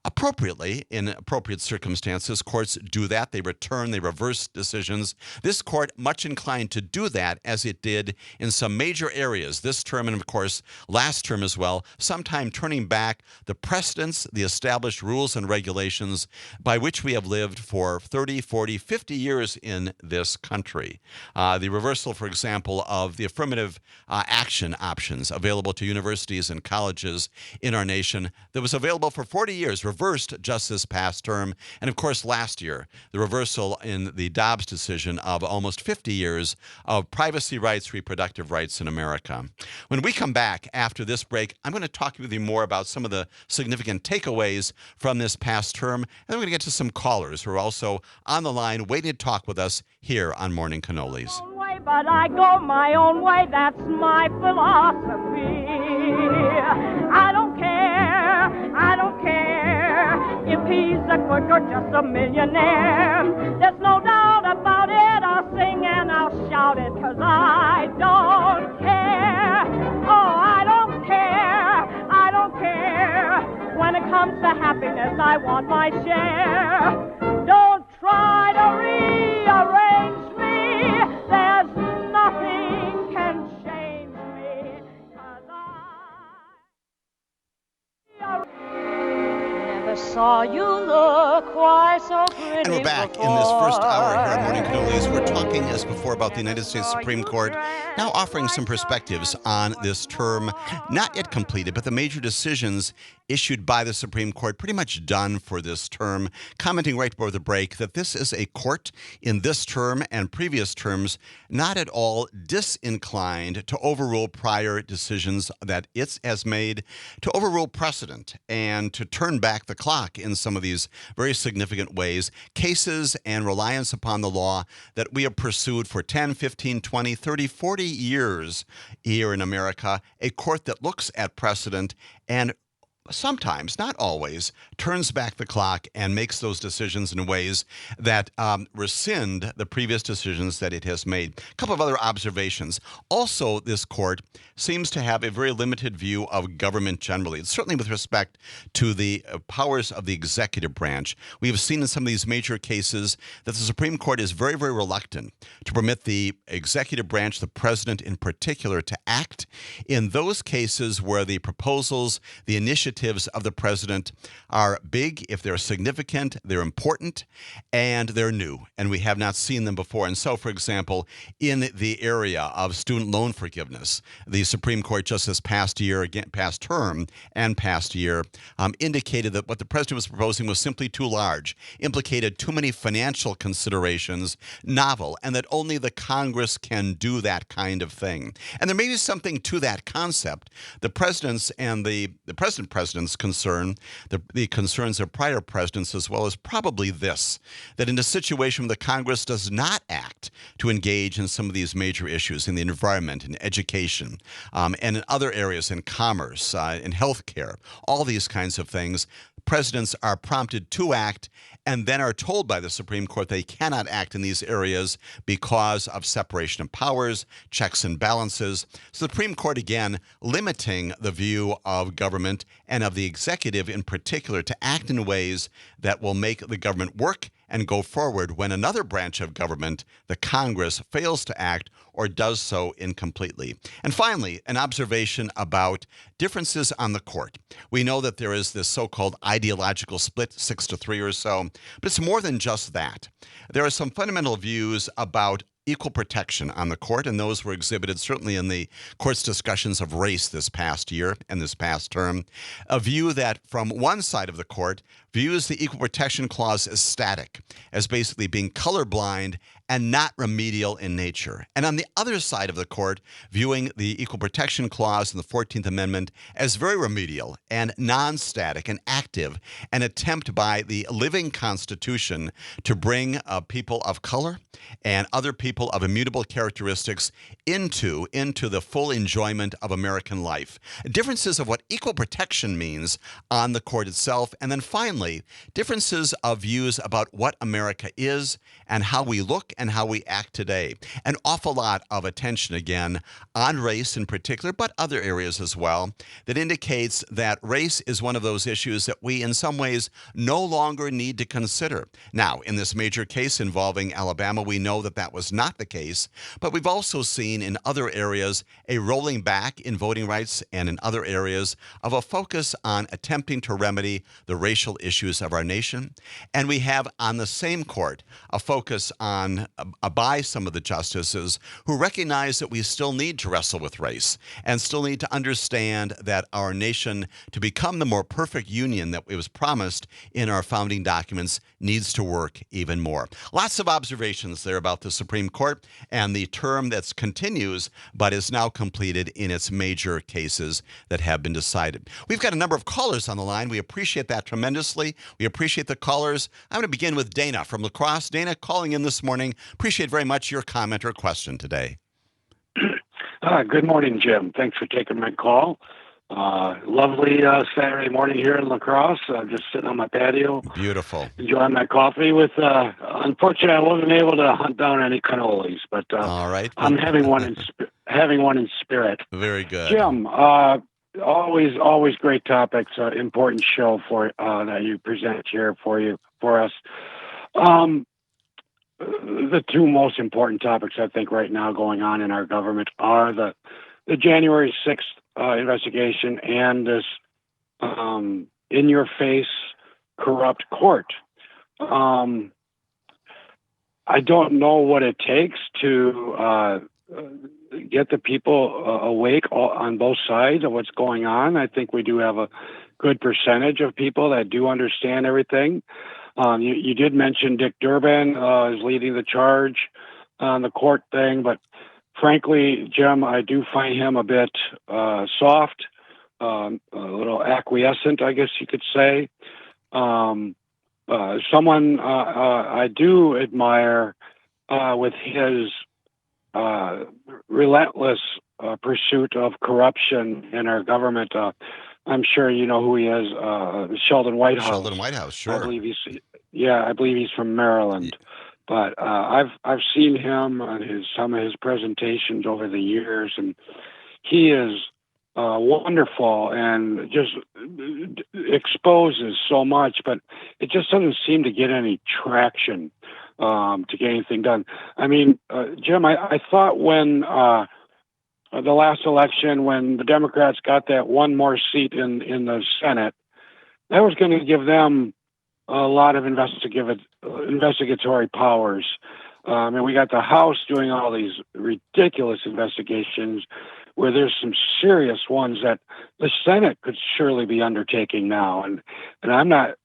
S3: Appropriately, in appropriate circumstances, courts do that. They reverse decisions. This court much inclined to do that, as it did in some major areas this term and, of course, last term as well, sometime turning back the precedents, the established rules and regulations by which we have lived for 30, 40, 50 years in this country. The reversal, for example, of the affirmative action options available to universities and colleges in our nation that was available for 40 years, reversed just this past term. And of course, last year, the reversal in the Dobbs decision of almost 50 years of privacy rights, reproductive rights in America. When we come back after this break, I'm going to talk with you more about some of the significant takeaways from this past term. And then we're going to get to some callers who are also on the line waiting to talk with us here on Morning Cannolis.
S5: But I go my own way, that's my philosophy. I don't care if he's a crook or just a millionaire. There's no doubt about it, I'll sing and I'll shout it, 'cause I don't care. Oh, I don't care. When it comes to happiness, I want my share. Don't try to rearrange me. There's nothing can change me, 'cause I never saw you look quite so pretty.
S3: And we're back in this first hour here on Morning Cannolis. We're talking, as before, about the United States Supreme Court, now offering some perspectives on this term, not yet completed, but the major decisions issued by the Supreme Court, pretty much done for this term, commenting right before the break that this is a court in this term and previous terms not at all disinclined to overrule prior decisions that it has made, to overrule precedent, and to turn back the clock in some of these very significant ways, cases and reliance upon the law that we have pursued for 10, 15, 20, 30, 40 years here in America, a court that looks at precedent and sometimes, not always, turns back the clock and makes those decisions in ways that rescind the previous decisions that it has made. A couple of other observations. Also, this court seems to have a very limited view of government generally, certainly with respect to the powers of the executive branch. We have seen in some of these major cases that the Supreme Court is very, very reluctant to permit the executive branch, the president in particular, to act in those cases where the proposals, the initiatives of the president are big, if they're significant, they're important, and they're new, and we have not seen them before. And so, for example, in the area of student loan forgiveness, the Supreme Court just this past year, again, past term and past year, indicated that what the president was proposing was simply too large, implicated too many financial considerations, novel, and that only the Congress can do that kind of thing. And there may be something to that concept. The president's and the president's concern, the concerns of prior presidents, as well as probably this, that in a situation where the Congress does not act to engage in some of these major issues in the environment, in education, and in other areas, in commerce, in healthcare, all these kinds of things, presidents are prompted to act and then are told by the Supreme Court they cannot act in these areas because of separation of powers, checks and balances. So the Supreme Court, again, limiting the view of government and of the executive in particular to act in ways that will make the government work and go forward when another branch of government, the Congress, fails to act or does so incompletely. And finally, an observation about differences on the court. We know that there is this so-called ideological split, 6-3 or so, but it's more than just that. There are some fundamental views about equal protection on the court, and those were exhibited certainly in the court's discussions of race this past year and this past term. A view that from one side of the court views the Equal Protection Clause as static, as basically being colorblind and not remedial in nature. And on the other side of the court, viewing the Equal Protection Clause in the 14th Amendment as very remedial and non-static and active, an attempt by the living Constitution to bring people of color and other people of immutable characteristics into the full enjoyment of American life. Differences of what equal protection means on the court itself, and then finally, differences of views about what America is and how we look and how we act today. An awful lot of attention, again, on race in particular, but other areas as well, that indicates that race is one of those issues that we, in some ways, no longer need to consider. Now, in this major case involving Alabama, we know that that was not the case, but we've also seen in other areas a rolling back in voting rights and in other areas of a focus on attempting to remedy the racial issues of our nation. And we have on the same court a focus on by some of the justices who recognize that we still need to wrestle with race and still need to understand that our nation, to become the more perfect union that it was promised in our founding documents, needs to work even more. Lots of observations there about the Supreme Court and the term that continues but is now completed in its major cases that have been decided. We've got a number of callers on the line. We appreciate that tremendously. We appreciate the callers. I'm going to begin with Dana from La Crosse. Dana, calling in this morning. Appreciate very much your comment or question today.
S6: Good morning, Jim. Thanks for taking my call. Lovely Saturday morning here in La Crosse. Just sitting on my patio.
S3: Beautiful.
S6: Enjoying my coffee with, unfortunately, I wasn't able to hunt down any cannolis, but
S3: All right.
S6: I'm having one in spirit.
S3: Very good.
S6: Jim, always great topics, important show for that you present here for us. The two most important topics I think right now going on in our government are the January 6th investigation and this in-your-face corrupt court. I don't know what it takes to get the people awake on both sides of what's going on. I think we do have a good percentage of people that do understand everything. You did mention Dick Durbin is leading the charge on the court thing, but frankly, Jim, I do find him a bit soft, a little acquiescent, I guess you could say. Someone I do admire with his relentless pursuit of corruption in our government. I'm sure you know who he is, Sheldon Whitehouse.
S3: Sheldon Whitehouse, sure.
S6: I believe he's from Maryland. But I've seen him on some of his presentations over the years, and he is wonderful and just exposes so much. But it just doesn't seem to get any traction to get anything done. I mean, Jim, I thought when the last election, when the Democrats got that one more seat in the Senate, that was going to give them a lot of investigatory powers. And we got the House doing all these ridiculous investigations where there's some serious ones that the Senate could surely be undertaking now. And I'm not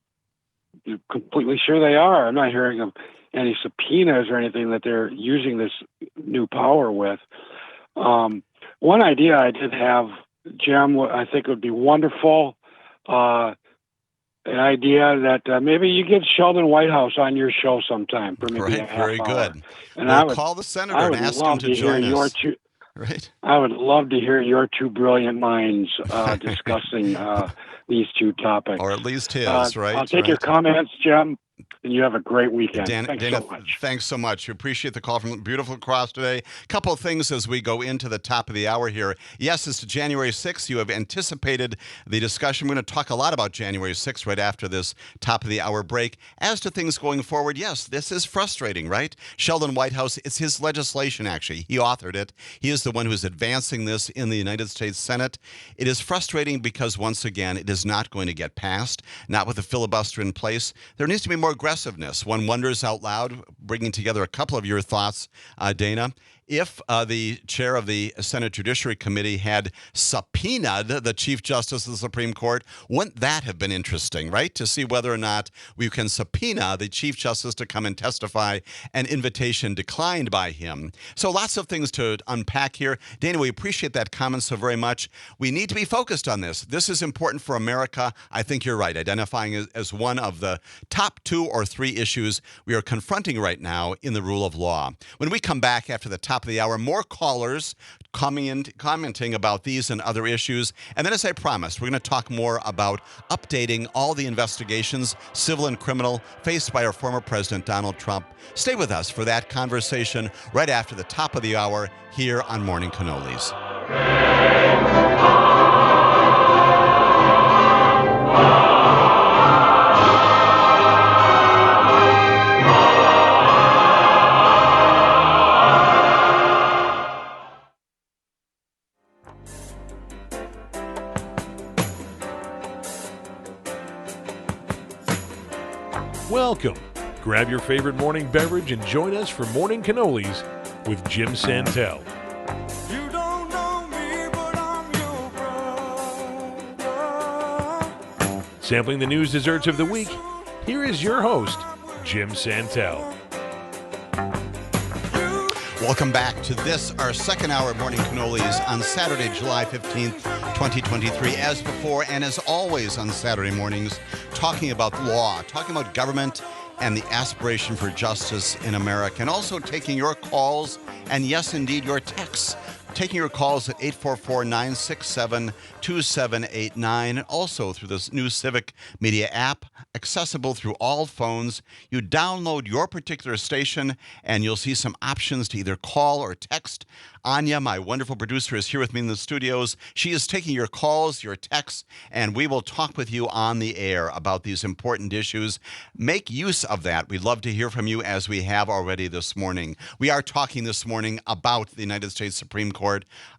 S6: completely sure they are. I'm not hearing of any subpoenas or anything that they're using this new power with. One idea I did have, Jim, I think would be wonderful. An idea that maybe you get Sheldon Whitehouse on your show sometime for maybe a half
S3: very
S6: hour.
S3: good.
S6: And
S3: we'll call the senator and ask him to join us. Right.
S6: I would love to hear your two brilliant minds discussing these two topics.
S3: Or at least his, right?
S6: I'll take your comments, Jim, and you have a great weekend.
S3: Dana,
S6: so much.
S3: Thanks so much. We appreciate the call from beautiful Cross today. A couple of things as we go into the top of the hour here. Yes, it's January 6th. You have anticipated the discussion. We're going to talk a lot about January 6th right after this top of the hour break. As to things going forward, yes, this is frustrating, right? Sheldon Whitehouse, it's his legislation, actually. He authored it. He is the one who's advancing this in the United States Senate. It is frustrating because, once again, it is not going to get passed, not with a filibuster in place. There needs to be more aggressiveness. One wonders out loud, bringing together a couple of your thoughts, Dana, if the chair of the Senate Judiciary Committee had subpoenaed the Chief Justice of the Supreme Court, wouldn't that have been interesting, right? To see whether or not we can subpoena the Chief Justice to come and testify, an invitation declined by him. So lots of things to unpack here. Dana, we appreciate that comment so very much. We need to be focused on this. This is important for America. I think you're right, identifying it as one of the top 2 or 3 issues we are confronting right now in the rule of law. When we come back after the top top of the hour. More callers coming in, commenting about these and other issues. And then, as I promised, we're going to talk more about updating all the investigations, civil and criminal, faced by our former president, Donald Trump. Stay with us for that conversation right after the top of the hour here on Morning Cannolis.
S1: Welcome. Grab your favorite morning beverage and join us for Morning Cannolis with Jim Santelle.
S2: You don't know me, but I'm your brother.
S1: Sampling the news desserts of the week, here is your host, Jim Santelle.
S3: Welcome back to this, our second hour of Morning Cannolis on Saturday, July 15th, 2023. As before, and as always on Saturday mornings, talking about law, talking about government and the aspiration for justice in America, and also taking your calls and, yes, indeed, your texts. Taking your calls at 844-967-2789, and also through this new Civic Media app, accessible through all phones. You download your particular station, and you'll see some options to either call or text. Anya, my wonderful producer, is here with me in the studios. She is taking your calls, your texts, and we will talk with you on the air about these important issues. Make use of that. We'd love to hear from you, as we have already this morning. We are talking this morning about the United States Supreme Court.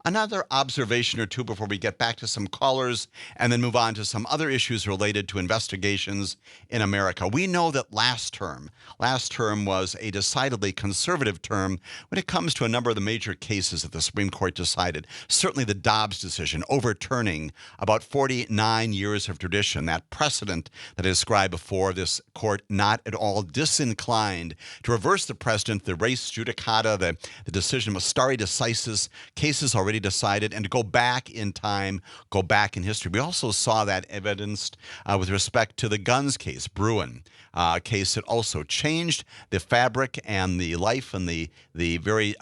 S3: Another observation or two before we get back to some callers and then move on to some other issues related to investigations in America. We know that last term was a decidedly conservative term when it comes to a number of the major cases that the Supreme Court decided. Certainly the Dobbs decision, overturning about 49 years of tradition, that precedent that I described before, this court not at all disinclined to reverse the precedent, the res judicata, the decision of stare decisis, cases already decided, and to go back in time, go back in history. We also saw that evidenced with respect to the guns case, Bruin case that also changed the fabric and the life and the very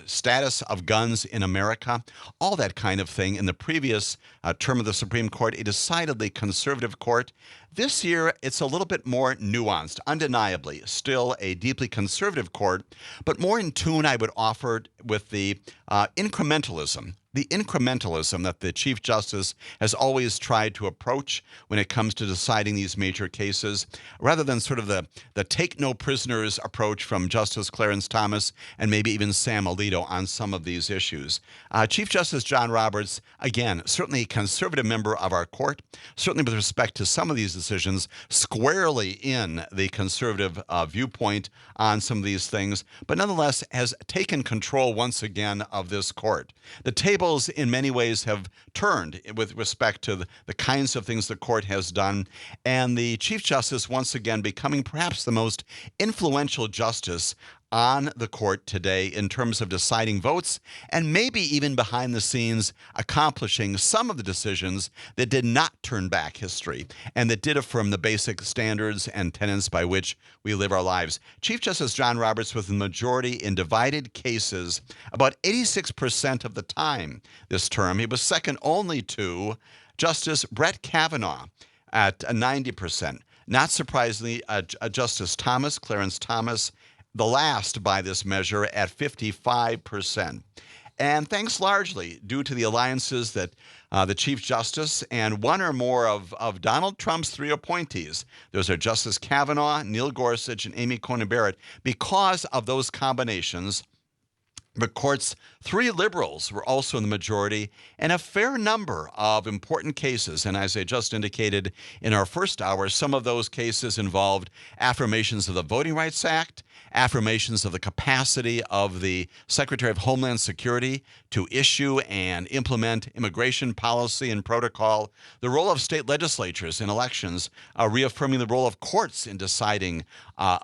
S3: status of guns in America, all that kind of thing. In the previous term of the Supreme Court, a decidedly conservative court. This year, it's a little bit more nuanced, undeniably, still a deeply conservative court, but more in tune, I would offer, with the incrementalism that the Chief Justice has always tried to approach when it comes to deciding these major cases, rather than sort of the take no prisoners approach from Justice Clarence Thomas and maybe even Sam Alito on some of these issues. Chief Justice John Roberts, again, certainly a conservative member of our court, certainly with respect to some of these decisions, squarely in the conservative viewpoint on some of these things, but nonetheless has taken control once again of this court. The tables in many ways have turned with respect to the kinds of things the court has done, and the Chief Justice once again becoming perhaps the most influential justice on the court today in terms of deciding votes, and maybe even behind the scenes accomplishing some of the decisions that did not turn back history and that did affirm the basic standards and tenets by which we live our lives. Chief Justice John Roberts with the majority in divided cases about 86% of the time this term. He was second only to Justice Brett Kavanaugh at 90%. Not surprisingly, Justice Clarence Thomas, the last by this measure at 55%. And thanks largely due to the alliances that the Chief Justice and one or more of Donald Trump's three appointees, those are Justice Kavanaugh, Neil Gorsuch, and Amy Coney Barrett, because of those combinations, the court's three liberals were also in the majority, and a fair number of important cases. And as I just indicated in our first hour, some of those cases involved affirmations of the Voting Rights Act, affirmations of the capacity of the Secretary of Homeland Security to issue and implement immigration policy and protocol, the role of state legislatures in elections, reaffirming the role of courts in deciding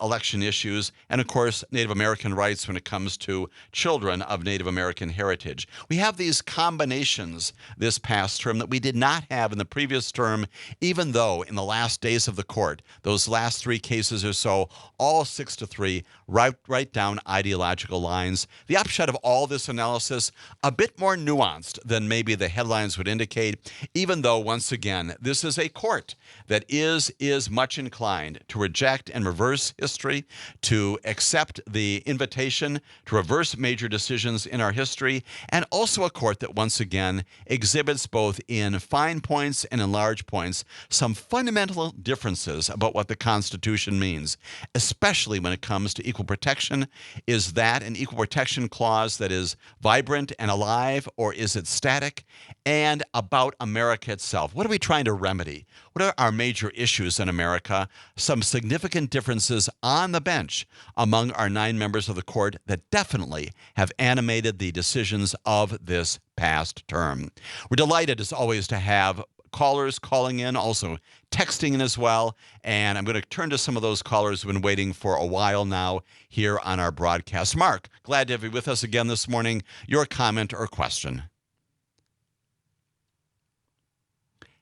S3: election issues, and of course, Native American rights when it comes to children of Native American heritage. We have these combinations this past term that we did not have in the previous term, even though in the last days of the court, those last three cases or so, all 6-3, history right down ideological lines. The upshot of all this analysis, a bit more nuanced than maybe the headlines would indicate, even though, once again, this is a court that is much inclined to reject and reverse history, to accept the invitation to reverse major decisions in our history, and also a court that, once again, exhibits both in fine points and in large points some fundamental differences about what the Constitution means, especially when it comes to equal protection. Is that an equal protection clause that is vibrant and alive, or is it static? And about America itself. What are we trying to remedy? What are our major issues in America? Some significant differences on the bench among our 9 members of the court that definitely have animated the decisions of this past term. We're delighted, as always, to have callers calling in, also texting in as well. And I'm going to turn to some of those callers who've been waiting for a while now here on our broadcast. Mark, glad to have you with us again this morning. Your comment or question?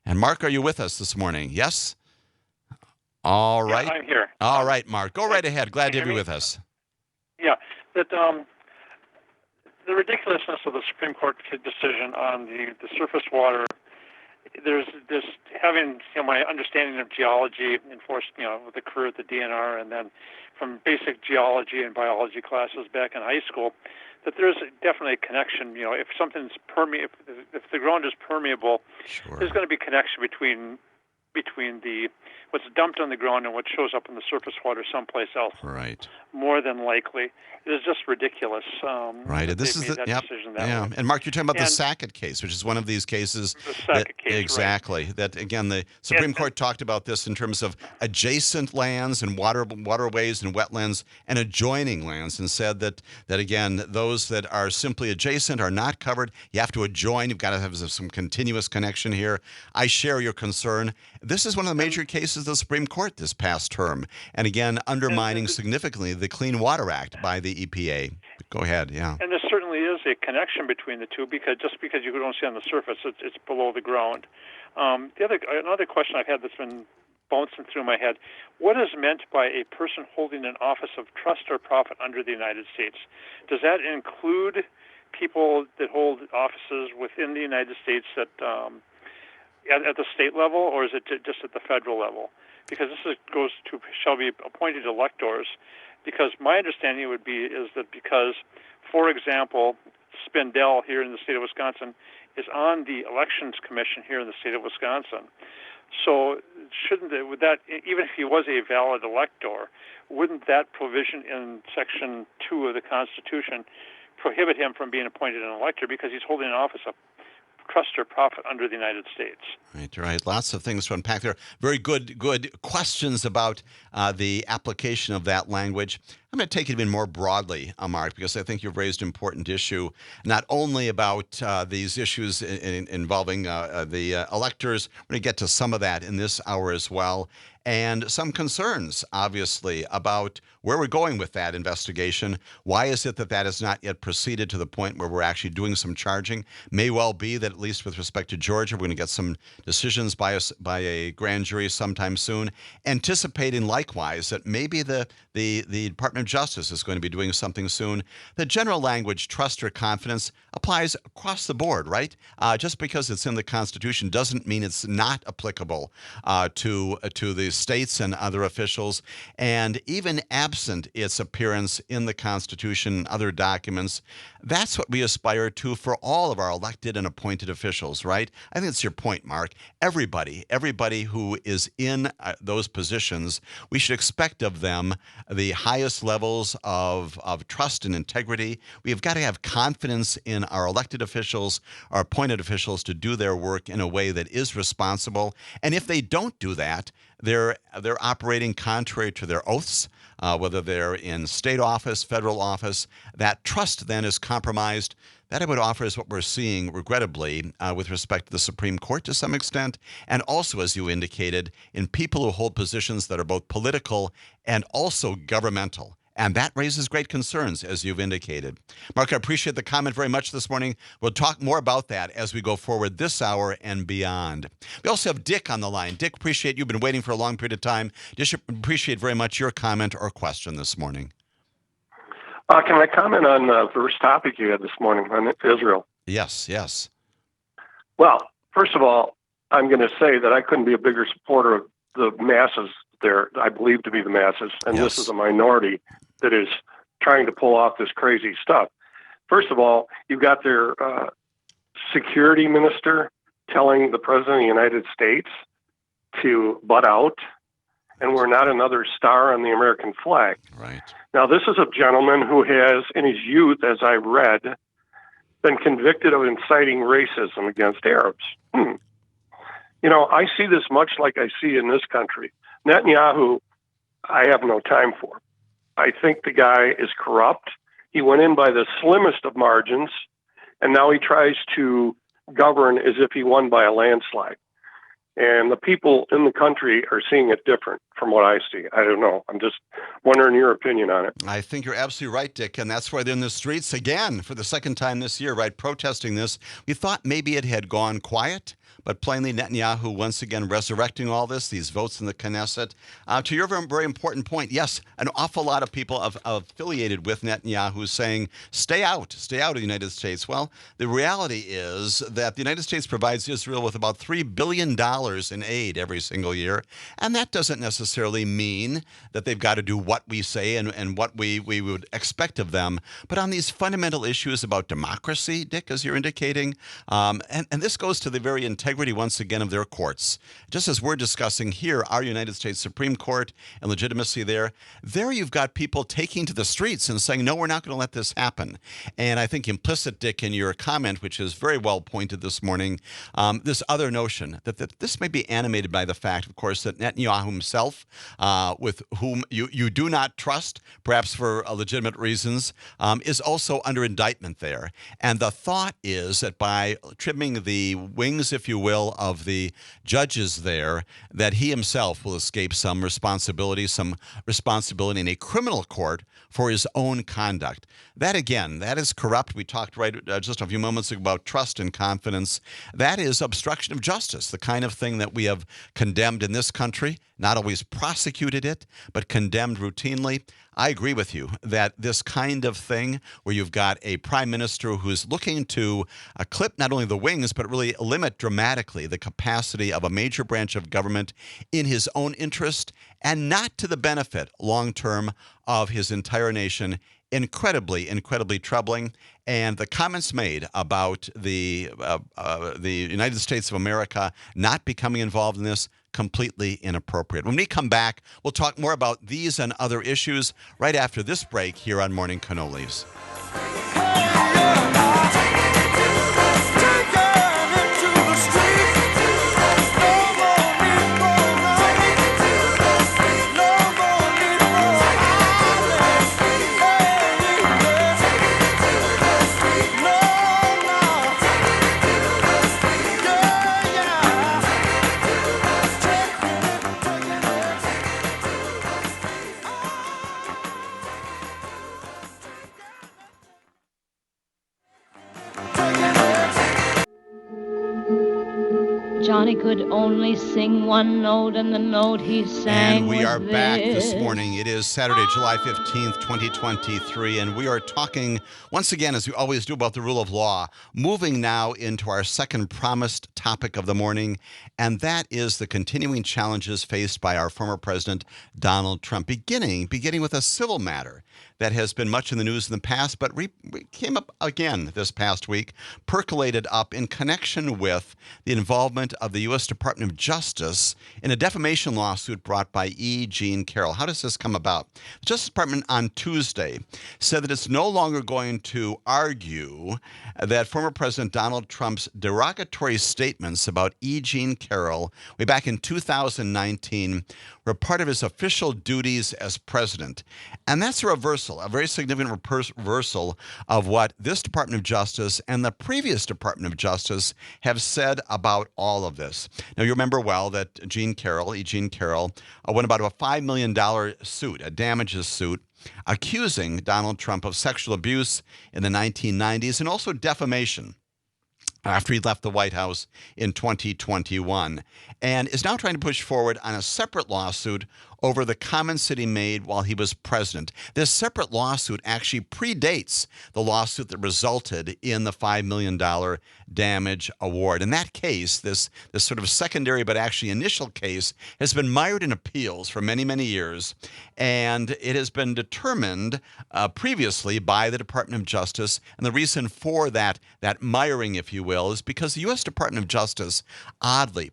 S3: And Mark, are you with us this morning? Yes? All right.
S7: Yeah, I'm here.
S3: All right, Mark. Go right ahead. Glad to have you with us.
S7: Yeah, that the ridiculousness of the Supreme Court decision on the surface water. There's this having my understanding of geology enforced with the career at the DNR, and then from basic geology and biology classes back in high school, that there's definitely a connection. If something's if the ground is permeable,
S3: Sure.
S7: there's going to be a connection between the what's dumped on the ground and what shows up in the surface water someplace else.
S3: Right.
S7: More than likely, it is just ridiculous.
S3: Right.
S7: That
S3: This
S7: they
S3: is
S7: made
S3: the
S7: that decision that way.
S3: And Mark, you're talking about the
S7: And-
S3: Sackett case, which is one of these cases.
S7: The Sackett case, right.
S3: Exactly. That again, the Supreme
S7: And-
S3: Court talked about this in terms of adjacent lands and waterways and wetlands and adjoining lands, and said that again, those that are simply adjacent are not covered. You have to adjoin. You've got to have some continuous connection here. I share your concern. This is one of the major cases of the Supreme Court this past term, and again, undermining significantly the Clean Water Act by the EPA. Go ahead, yeah.
S7: And there certainly is a connection between the two, because just because you don't see on the surface, it's below the ground. Another question I've had that's been bouncing through my head: what is meant by a person holding an office of trust or profit under the United States? Does that include people that hold offices within the United States that at the state level, or is it just at the federal level? Because this goes to shall be appointed electors. Because my understanding is that because, for example, Spindell here in the state of Wisconsin is on the Elections Commission here in the state of Wisconsin. So would that, even if he was a valid elector, wouldn't that provision in Section 2 of the Constitution prohibit him from being appointed an elector because he's holding an office of trust or profit under the United States?
S3: Right. Lots of things to unpack there. Very good questions about the application of that language. I'm going to take it even more broadly, Mark, because I think you've raised an important issue, not only about these issues involving the electors. We're going to get to some of that in this hour as well, and some concerns, obviously, about where we're going with that investigation. Why is it that has not yet proceeded to the point where we're actually doing some charging? May well be that, at least with respect to Georgia, we're going to get some decisions by a grand jury sometime soon, anticipating likewise that maybe the Department of Justice is going to be doing something soon. The general language, trust or confidence, applies across the board, right? Just because it's in the Constitution doesn't mean it's not applicable to the states and other officials. And even absent its appearance in the Constitution and other documents, that's what we aspire to for all of our elected and appointed officials, right? I think that's your point, Mark. Everybody who is in those positions, we should expect of them the highest levels of trust and integrity. We've got to have confidence in our elected officials, our appointed officials, to do their work in a way that is responsible. And if they don't do that, they're operating contrary to their oaths, whether they're in state office, federal office. That trust then is compromised. That, I would offer, is what we're seeing, regrettably, with respect to the Supreme Court to some extent, and also, as you indicated, in people who hold positions that are both political and also governmental. And that raises great concerns, as you've indicated. Mark, I appreciate the comment very much this morning. We'll talk more about that as we go forward this hour and beyond. We also have Dick on the line. Dick, appreciate you've been waiting for a long period of time. Just appreciate very much your comment or question this morning.
S8: Can I comment on the first topic you had this morning on Israel?
S3: Yes, yes.
S8: Well, first of all, I'm going to say that I couldn't be a bigger supporter of the masses there, I believe to be the masses, and
S3: Yes.
S8: this is a minority that is trying to pull off this crazy stuff. First of all, you've got their security minister telling the president of the United States to butt out, and we're not another star on the American flag.
S3: Right.
S8: Now, this is a gentleman who has, in his youth, as I read, been convicted of inciting racism against Arabs. You know, I see this much like I see in this country. Netanyahu, I have no time for. I think the guy is corrupt. He went in by the slimmest of margins, and now he tries to govern as if he won by a landslide. And the people in the country are seeing it different from what I see. I don't know. I'm just wondering your opinion on it.
S3: I think you're absolutely right, Dick, and that's why they're in the streets again for the second time this year, right, protesting this. We thought maybe it had gone quiet, but plainly Netanyahu once again resurrecting all this, these votes in the Knesset. To your very important point, yes, an awful lot of people affiliated with Netanyahu saying, stay out of the United States. Well, the reality is that the United States provides Israel with about $3 billion in aid every single year, and that doesn't necessarily mean that they've got to do what we say and what we would expect of them. But on these fundamental issues about democracy, Dick, as you're indicating, and this goes to the very integrity once again of their courts. Just as we're discussing here, our United States Supreme Court and legitimacy there you've got people taking to the streets and saying, no, we're not going to let this happen. And I think implicit, Dick, in your comment, which is very well pointed this morning, this other notion that this may be animated by the fact, of course, that Netanyahu himself, with whom you do not trust, perhaps for legitimate reasons, is also under indictment there. And the thought is that by trimming the wings, if you will, of the judges there, that he himself will escape some responsibility in a criminal court for his own conduct. That, again, that is corrupt. We talked just a few moments ago about trust and confidence. That is obstruction of justice, the kind of thing that we have condemned in this country, not always prosecuted it, but condemned routinely. I agree with you that this kind of thing where you've got a prime minister who's looking to clip not only the wings, but really limit dramatically the capacity of a major branch of government in his own interest and not to the benefit long-term of his entire nation. Incredibly, incredibly troubling. And the comments made about the United States of America not becoming involved in this, completely inappropriate. When we come back, we'll talk more about these and other issues right after this break here on Morning Cannolis.
S4: Johnny could only sing one note, and the note he sang
S3: And we are
S4: was
S3: back this
S4: this.
S3: morning. It is Saturday, July 15th, 2023, and we are talking once again, as we always do, about the rule of law, moving now into our second promised topic of the morning, and that is the continuing challenges faced by our former president, Donald Trump, beginning with a civil matter that has been much in the news in the past, but came up again this past week, percolated up in connection with the involvement of the U.S. Department of Justice in a defamation lawsuit brought by E. Jean Carroll. How does this come about? The Justice Department on Tuesday said that it's no longer going to argue that former President Donald Trump's derogatory statements about E. Jean Carroll way back in 2019 were part of his official duties as president. And that's a reversal, a very significant reversal of what this Department of Justice and the previous Department of Justice have said about all of this. Now, you remember well that E. Jean Carroll, won about a $5 million suit, a damages suit, accusing Donald Trump of sexual abuse in the 1990s and also defamation. after he left the White House in 2021, and is now trying to push forward on a separate lawsuit over the comments that he made while he was president. This separate lawsuit actually predates the lawsuit that resulted in the $5 million damage award. In that case, this sort of secondary but actually initial case has been mired in appeals for many, many years, and it has been determined previously by the Department of Justice. And the reason for that miring, if you will, is because the U.S. Department of Justice, oddly,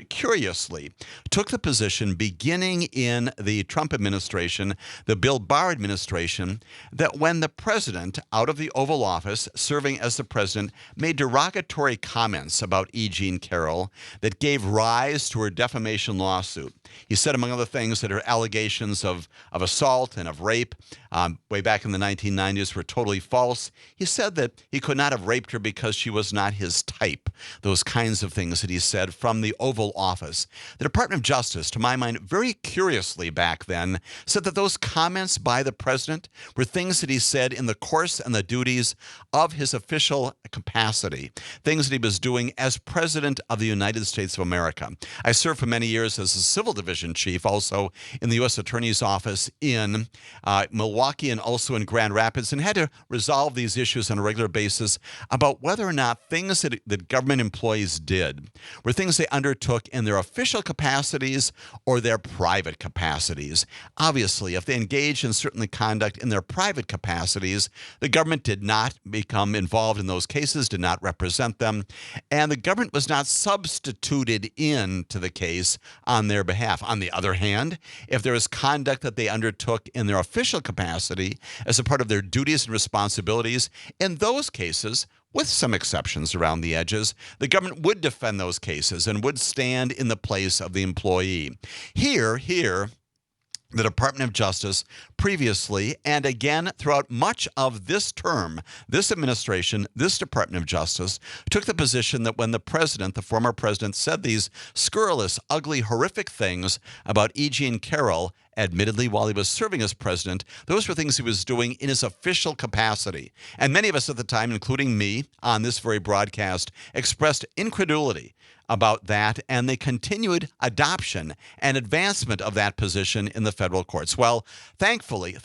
S3: curiously, took the position beginning in the Trump administration, the Bill Barr administration, that when the president, out of the Oval Office, serving as the president, made derogatory comments about E. Jean Carroll that gave rise to her defamation lawsuit. He said, among other things, that her allegations of assault and of rape way back in the 1990s were totally false. He said that he could not have raped her because she was not his type. Those kinds of things that he said from the Oval Office. The Department of Justice, to my mind, very curiously back then, said that those comments by the president were things that he said in the course and the duties of his official capacity, things that he was doing as president of the United States of America. I served for many years as a civil division chief, also in the U.S. Attorney's Office in Milwaukee and also in Grand Rapids, and had to resolve these issues on a regular basis about whether or not things that government employees did were things they undertook in their official capacities or their private capacities. Obviously, if they engaged in certain conduct in their private capacities, the government did not become involved in those cases, did not represent them, and the government was not substituted into the case on their behalf. On the other hand, if there is conduct that they undertook in their official capacity as a part of their duties and responsibilities, in those cases, with some exceptions around the edges, the government would defend those cases and would stand in the place of the employee. Here, the Department of Justice previously and again throughout much of this term, this administration, this Department of Justice took the position that when the president, the former president, said these scurrilous, ugly, horrific things about E. Jean Carroll, admittedly, while he was serving as president, those were things he was doing in his official capacity. And many of us at the time, including me on this very broadcast, expressed incredulity about that and the continued adoption and advancement of that position in the federal courts. Well, thankfully,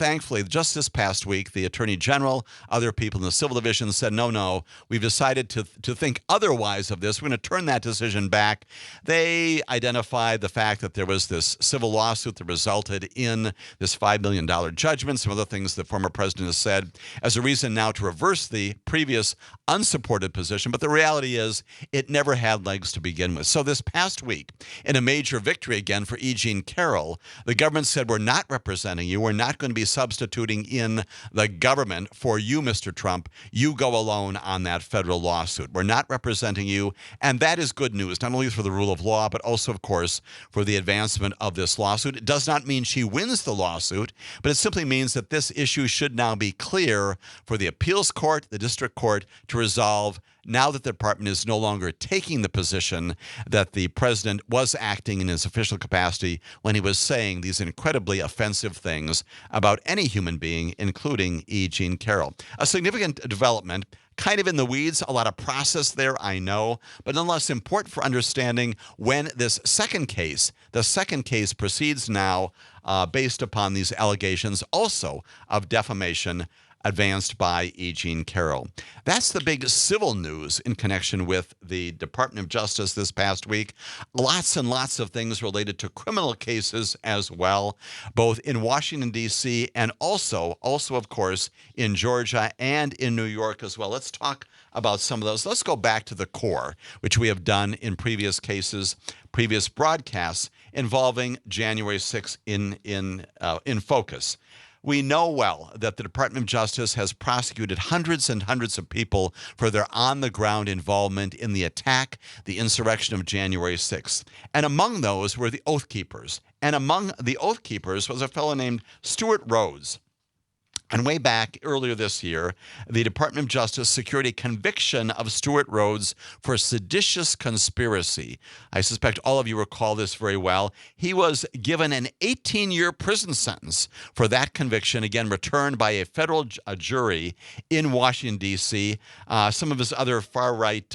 S3: just this past week, the Attorney General, other people in the civil division said, no, we've decided to think otherwise of this. We're going to turn that decision back. They identified the fact that there was this civil lawsuit that resulted in this $5 million judgment, some other things the former president has said, as a reason now to reverse the previous unsupported position. But the reality is it never had legs to begin with. So this past week, in a major victory again for E. Jean Carroll, the government said, we're not representing you. We're not going to be substituting in the government for you, Mr. Trump. You go alone on that federal lawsuit. We're not representing you. And that is good news, not only for the rule of law, but also, of course, for the advancement of this lawsuit. It does not mean she wins the lawsuit, but it simply means that this issue should now be clear for the appeals court, the district court, to resolve now that the department is no longer taking the position that the president was acting in his official capacity when he was saying these incredibly offensive things about any human being, including E. Jean Carroll. A significant development, kind of in the weeds, a lot of process there, I know, but nonetheless important for understanding when this second case proceeds now based upon these allegations also of defamation advanced by E. Jean Carroll. That's the big civil news in connection with the Department of Justice this past week. Lots and lots of things related to criminal cases as well, both in Washington, D.C. and also, of course, in Georgia and in New York as well. Let's talk about some of those. Let's go back to the core, which we have done in previous cases, previous broadcasts involving January 6th in focus. We know well that the Department of Justice has prosecuted hundreds and hundreds of people for their on-the-ground involvement in the attack, the insurrection of January 6th. And among those were the Oath Keepers. And among the Oath Keepers was a fellow named Stuart Rhodes. And way back earlier this year, the Department of Justice secured a conviction of Stuart Rhodes for seditious conspiracy. I suspect all of you recall this very well. He was given an 18-year prison sentence for that conviction, again, returned by a federal jury in Washington, D.C. Some of his other far-right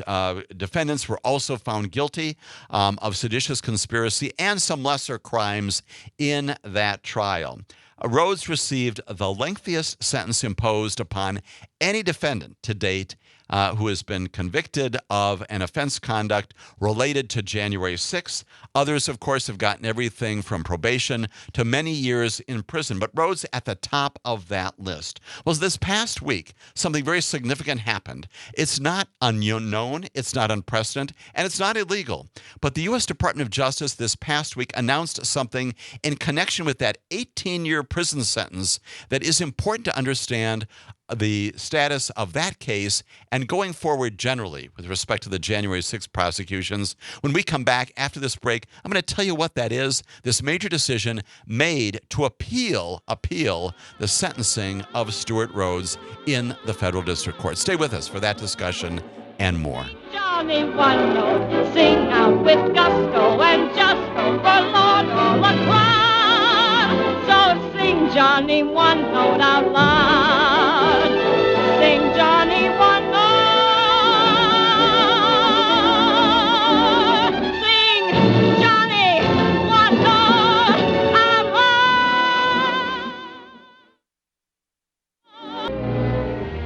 S3: defendants were also found guilty of seditious conspiracy and some lesser crimes in that trial. Rhodes received the lengthiest sentence imposed upon any defendant to date who has been convicted of an offense conduct related to January 6th. Others, of course, have gotten everything from probation to many years in prison. But Rhodes at the top of that list. Well, this past week, something very significant happened. It's not unknown, it's not unprecedented, and it's not illegal. But the U.S. Department of Justice this past week announced something in connection with that 18-year prison sentence that is important to understand the status of that case and going forward generally with respect to the January 6th prosecutions. When we come back after this break, I'm going to tell you what that is, this major decision made to appeal the sentencing of Stuart Rhodes in the federal district court. Stay with us for that discussion and more.
S4: Johnny one note, sing out with gusto and justo for Lord all the crowd. So sing Johnny one note out loud. Sing Johnny one note. Sing Johnny one note out loud.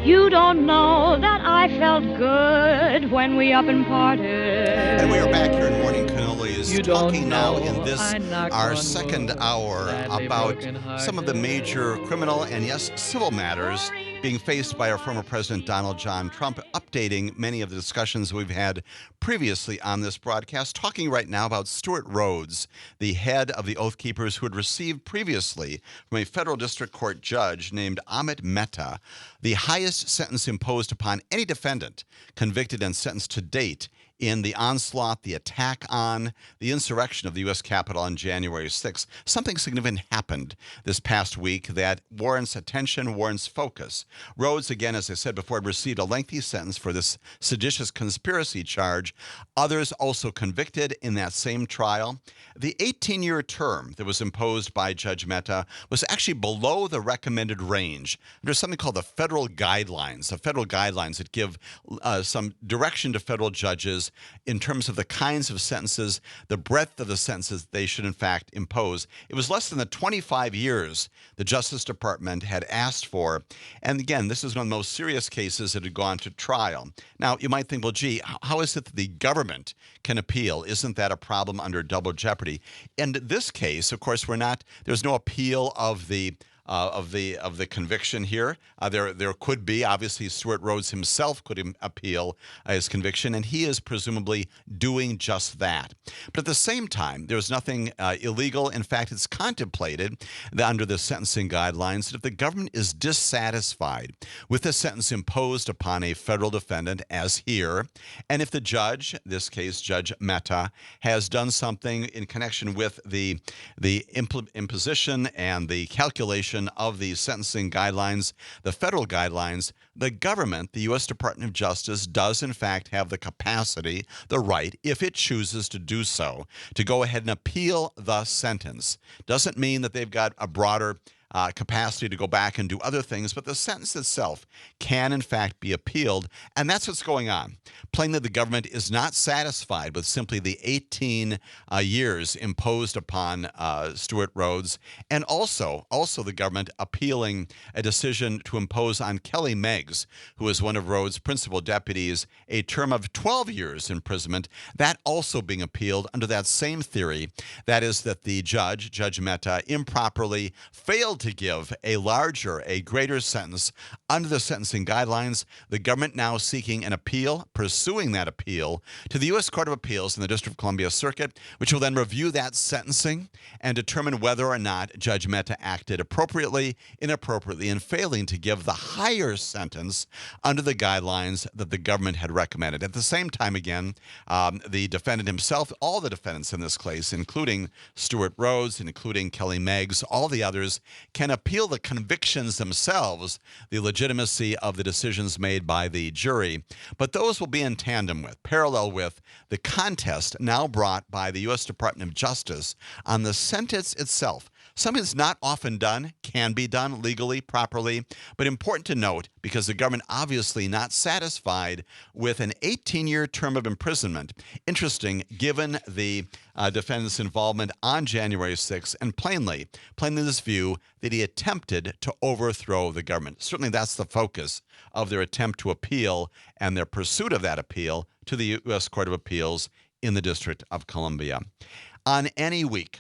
S4: You don't know that I felt good when we up and parted.
S3: And we are back here in Morning Cannolis, talking now in this,
S9: knock
S3: our
S9: on
S3: second
S9: wood,
S3: hour,
S9: sadly
S3: about
S9: broken-hearted.
S3: some of the major criminal and, yes, civil matters being faced by our former President Donald John Trump, updating many of the discussions we've had previously on this broadcast, talking right now about Stuart Rhodes, the head of the Oath Keepers, who had received previously from a federal district court judge named Amit Mehta the highest sentence imposed upon any defendant convicted and sentenced to date in the onslaught, the attack on the insurrection of the U.S. Capitol on January 6th. Something significant happened this past week that warrants attention, warrants focus. Rhodes, again, as I said before, had received a lengthy sentence for this seditious conspiracy charge. Others also convicted in that same trial. The 18-year term that was imposed by Judge Mehta was actually below the recommended range. There's something called the federal guidelines that give some direction to federal judges in terms of the kinds of sentences, the breadth of the sentences they should in fact impose. It was less than the 25 years the Justice Department had asked for. And again, this is one of the most serious cases that had gone to trial. Now, you might think, well, gee, how is it that the government can appeal? Isn't that a problem under double jeopardy? In this case, of course, there's no appeal of the conviction here. There could be, obviously, Stuart Rhodes himself could appeal his conviction, and he is presumably doing just that. But at the same time, there's nothing illegal. In fact, it's contemplated that under the sentencing guidelines that if the government is dissatisfied with the sentence imposed upon a federal defendant, as here, and if the judge, this case Judge Mehta, has done something in connection with the imposition and the calculation of the sentencing guidelines, the federal guidelines, the government, the U.S. Department of Justice, does in fact have the capacity, the right, if it chooses to do so, to go ahead and appeal the sentence. Doesn't mean that they've got a broader capacity to go back and do other things, but the sentence itself can in fact be appealed, and that's what's going on. Plainly, the government is not satisfied with simply the 18 years imposed upon Stuart Rhodes, and also the government appealing a decision to impose on Kelly Meggs, who is one of Rhodes' principal deputies, a term of 12 years imprisonment, that also being appealed under that same theory, that is that the Judge Mehta, improperly failed to give a greater sentence under the sentencing guidelines. The government now seeking an appeal, pursuing that appeal to the U.S. Court of Appeals in the District of Columbia Circuit, which will then review that sentencing and determine whether or not Judge Mehta acted appropriately, inappropriately, in failing to give the higher sentence under the guidelines that the government had recommended. At the same time, again, the defendant himself, all the defendants in this case, including Stuart Rhodes, including Kelly Meggs, all the others, can appeal the convictions themselves, the legitimacy of the decisions made by the jury, but those will be in tandem with, parallel with, the contest now brought by the U.S. Department of Justice on the sentence itself. Something that's not often done, can be done legally, properly, but important to note because the government obviously not satisfied with an 18-year term of imprisonment. Interesting, given the defendant's involvement on January 6th, and plainly this view that he attempted to overthrow the government. Certainly that's the focus of their attempt to appeal and their pursuit of that appeal to the U.S. Court of Appeals in the District of Columbia. On any week,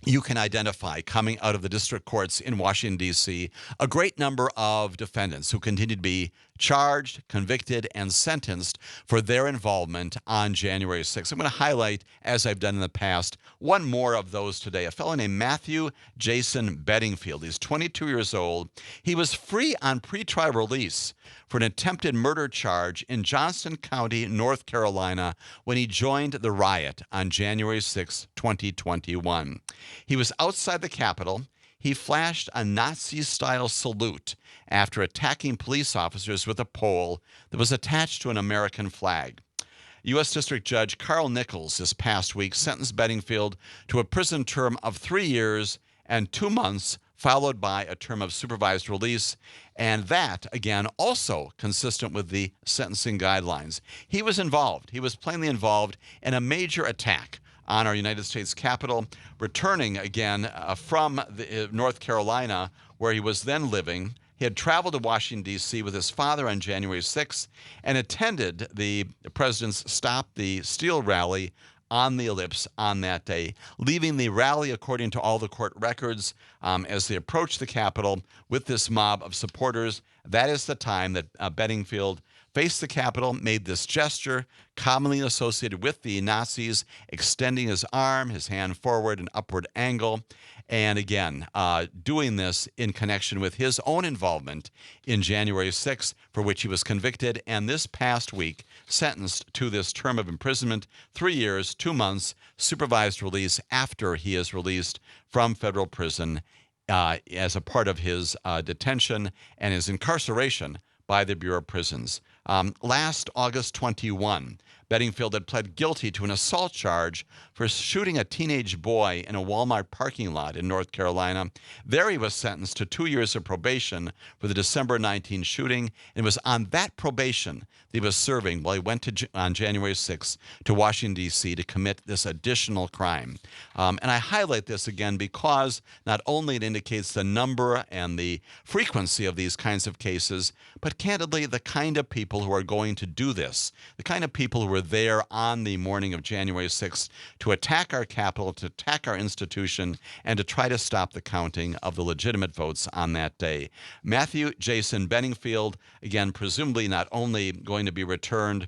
S3: you can identify, coming out of the district courts in Washington, D.C., a great number of defendants who continue to be charged, convicted, and sentenced for their involvement on January 6th. I'm going to highlight, as I've done in the past, one more of those today. A fellow named Matthew Jason Bedingfield. He's 22 years old. He was free on pretrial release for an attempted murder charge in Johnston County, North Carolina, when he joined the riot on January 6, 2021. He was outside the Capitol. He flashed a Nazi-style salute after attacking police officers with a pole that was attached to an American flag. U.S. District Judge Carl Nichols this past week sentenced Bedingfield to a prison term of 3 years and 2 months, followed by a term of supervised release, and that, again, also consistent with the sentencing guidelines. He was involved. He was plainly involved in a major attack on our United States Capitol, returning again from North Carolina, where he was then living. He had traveled to Washington, D.C. with his father on January 6th and attended the president's Stop the Steal rally on the Ellipse on that day, leaving the rally, according to all the court records, as they approached the Capitol with this mob of supporters. That is the time that Bedingfield faced the Capitol, made this gesture commonly associated with the Nazis, extending his arm, his hand forward, an upward angle, and again, doing this in connection with his own involvement in January 6th, for which he was convicted, and this past week sentenced to this term of imprisonment, 3 years, 2 months, supervised release after he is released from federal prison as a part of his detention and his incarceration by the Bureau of Prisons. Last August 21, Bedingfield had pled guilty to an assault charge for shooting a teenage boy in a Walmart parking lot in North Carolina. There he was sentenced to 2 years of probation for the December 19 shooting, and it was on that probation that he was serving while he went on January 6th to Washington, D.C. to commit this additional crime. And I highlight this again because not only it indicates the number and the frequency of these kinds of cases, but candidly, the kind of people who are going to do this, the kind of people who were there on the morning of January 6th to attack our Capitol, to attack our institution, and to try to stop the counting of the legitimate votes on that day. Matthew Jason Bedingfield, again, presumably not only going to be returned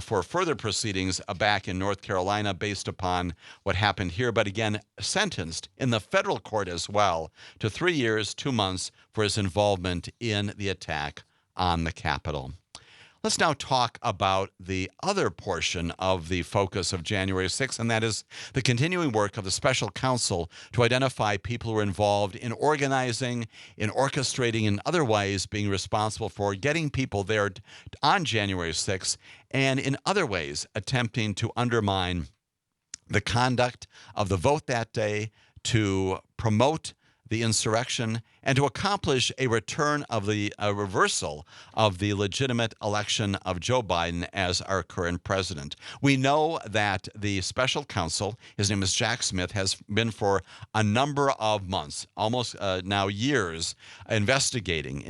S3: for further proceedings back in North Carolina based upon what happened here, but again, sentenced in the federal court as well to 3 years, 2 months for his involvement in the attack on the Capitol. Let's now talk about the other portion of the focus of January 6th, and that is the continuing work of the special counsel to identify people who are involved in organizing, in orchestrating, and otherwise being responsible for getting people there on January 6th, and in other ways attempting to undermine the conduct of the vote that day, to promote the insurrection, and to accomplish a return of a reversal of the legitimate election of Joe Biden as our current president. We know that the special counsel, his name is Jack Smith, has been for a number of months, almost now years, investigating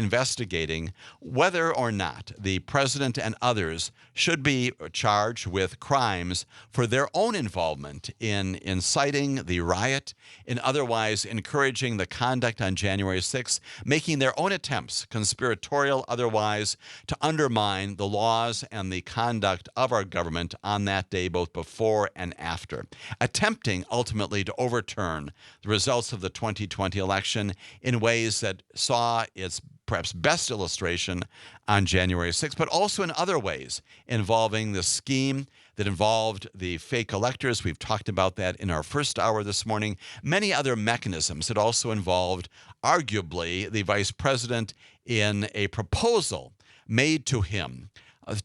S3: whether or not the president and others should be charged with crimes for their own involvement in inciting the riot, in otherwise encouraging the conduct on January 6th, making their own attempts, conspiratorial otherwise, to undermine the laws and the conduct of our government on that day, both before and after, attempting ultimately to overturn the results of the 2020 election in ways that saw its perhaps best illustration on January 6th, but also in other ways involving the scheme that involved the fake electors. We've talked about that in our first hour this morning. Many other mechanisms that also involved, arguably, the vice president in a proposal made to him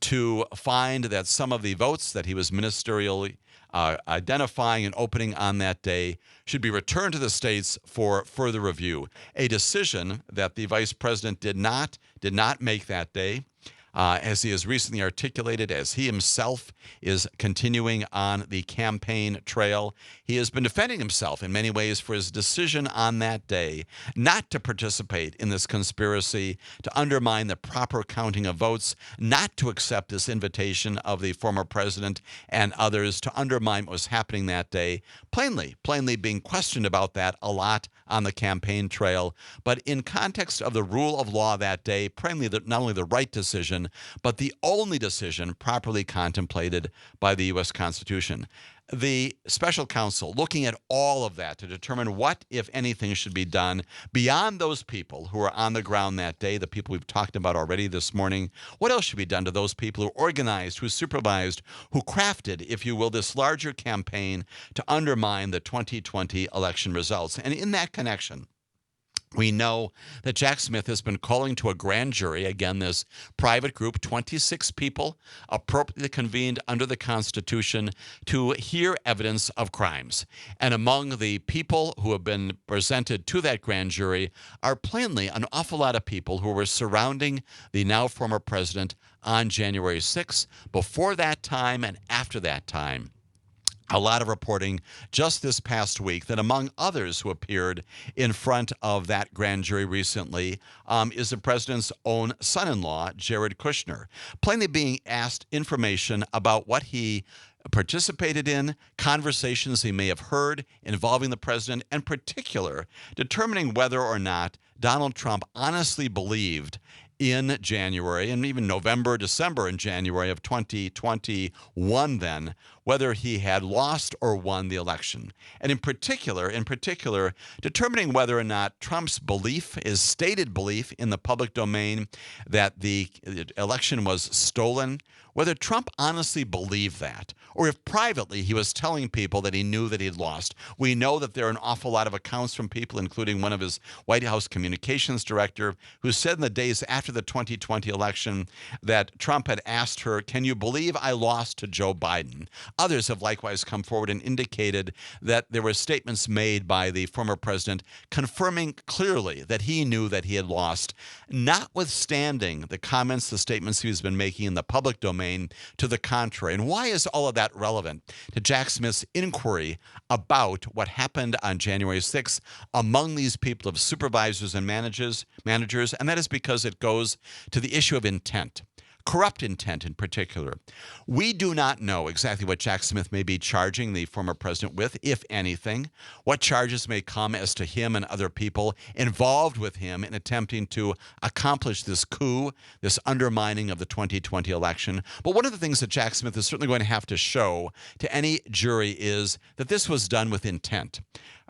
S3: to find that some of the votes that he was ministerially identifying and opening on that day should be returned to the states for further review. A decision that the vice president did not make that day. As he has recently articulated, as he himself is continuing on the campaign trail, he has been defending himself in many ways for his decision on that day not to participate in this conspiracy to undermine the proper counting of votes, not to accept this invitation of the former president and others to undermine what was happening that day, plainly being questioned about that a lot on the campaign trail. But in context of the rule of law that day, plainly not only the right decision, but the only decision properly contemplated by the U.S. Constitution. The special counsel looking at all of that to determine what, if anything, should be done beyond those people who were on the ground that day, the people we've talked about already this morning. What else should be done to those people who organized, who supervised, who crafted, if you will, this larger campaign to undermine the 2020 election results? And in that connection, we know that Jack Smith has been calling to a grand jury, again, this private group, 26 people appropriately convened under the Constitution to hear evidence of crimes. And among the people who have been presented to that grand jury are plainly an awful lot of people who were surrounding the now former president on January 6th, before that time and after that time. A lot of reporting just this past week that among others who appeared in front of that grand jury recently is the president's own son-in-law, Jared Kushner, plainly being asked information about what he participated in, conversations he may have heard involving the president, and in particular, determining whether or not Donald Trump honestly believed in January and even November, December and January of 2021 then, whether he had lost or won the election. And in particular, determining whether or not Trump's belief, his stated belief in the public domain that the election was stolen, whether Trump honestly believed that, or if privately he was telling people that he knew that he'd lost. We know that there are an awful lot of accounts from people, including one of his White House communications director, who said in the days after the 2020 election that Trump had asked her, "Can you believe I lost to Joe Biden?" Others have likewise come forward and indicated that there were statements made by the former president confirming clearly that he knew that he had lost, notwithstanding the comments, the statements he's been making in the public domain to the contrary. And why is all of that relevant to Jack Smith's inquiry about what happened on January 6th among these people of supervisors and managers? And that is because it goes to the issue of intent. Corrupt intent in particular. We do not know exactly what Jack Smith may be charging the former president with, if anything, what charges may come as to him and other people involved with him in attempting to accomplish this coup, this undermining of the 2020 election. But one of the things that Jack Smith is certainly going to have to show to any jury is that this was done with intent.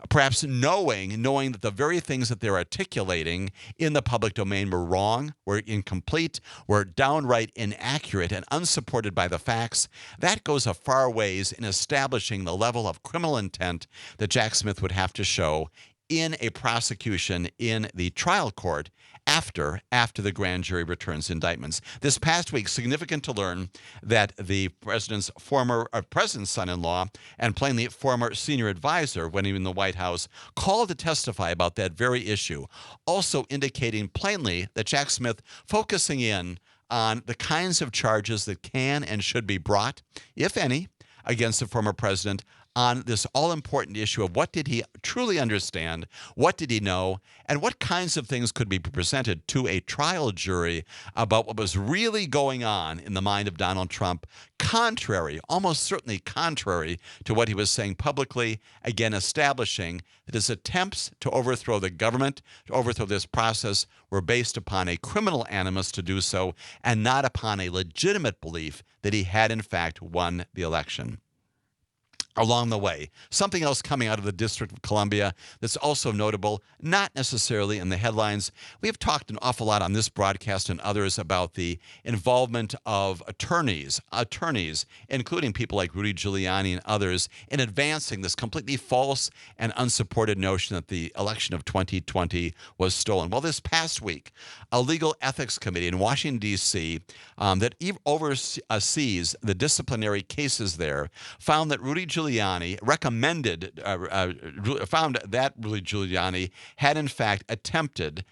S3: Perhaps knowing that the very things that they're articulating in the public domain were wrong, were incomplete, were downright inaccurate and unsupported by the facts, that goes a far ways in establishing the level of criminal intent that Jack Smith would have to show in a prosecution in the trial court after the grand jury returns indictments. This past week, significant to learn that the president's son-in-law and plainly former senior advisor when he was in the White House called to testify about that very issue, also indicating plainly that Jack Smith focusing in on the kinds of charges that can and should be brought, if any, against the former president on this all-important issue of what did he truly understand, what did he know, and what kinds of things could be presented to a trial jury about what was really going on in the mind of Donald Trump, contrary, almost certainly contrary to what he was saying publicly, again establishing that his attempts to overthrow the government, to overthrow this process, were based upon a criminal animus to do so and not upon a legitimate belief that he had in fact won the election. along the way. Something else coming out of the District of Columbia that's also notable, not necessarily in the headlines. We have talked an awful lot on this broadcast and others about the involvement of attorneys, including people like Rudy Giuliani and others, in advancing this completely false and unsupported notion that the election of 2020 was stolen. Well, this past week, a legal ethics committee in Washington, D.C., that oversees the disciplinary cases there, found that Rudy Giuliani found that Rudy Giuliani had in fact attempted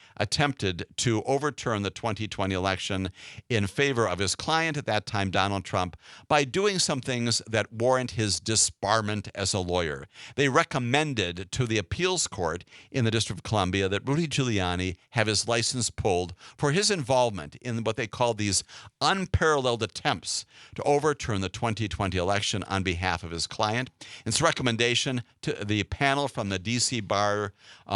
S3: to overturn the 2020 election in favor of his client at that time, Donald Trump, by doing some things that warrant his disbarment as a lawyer. They recommended to the appeals court in the District of Columbia that Rudy Giuliani have his license pulled for his involvement in what they call these unparalleled attempts to overturn the 2020 election on behalf of his client. Its recommendation to the panel from the D.C. Bar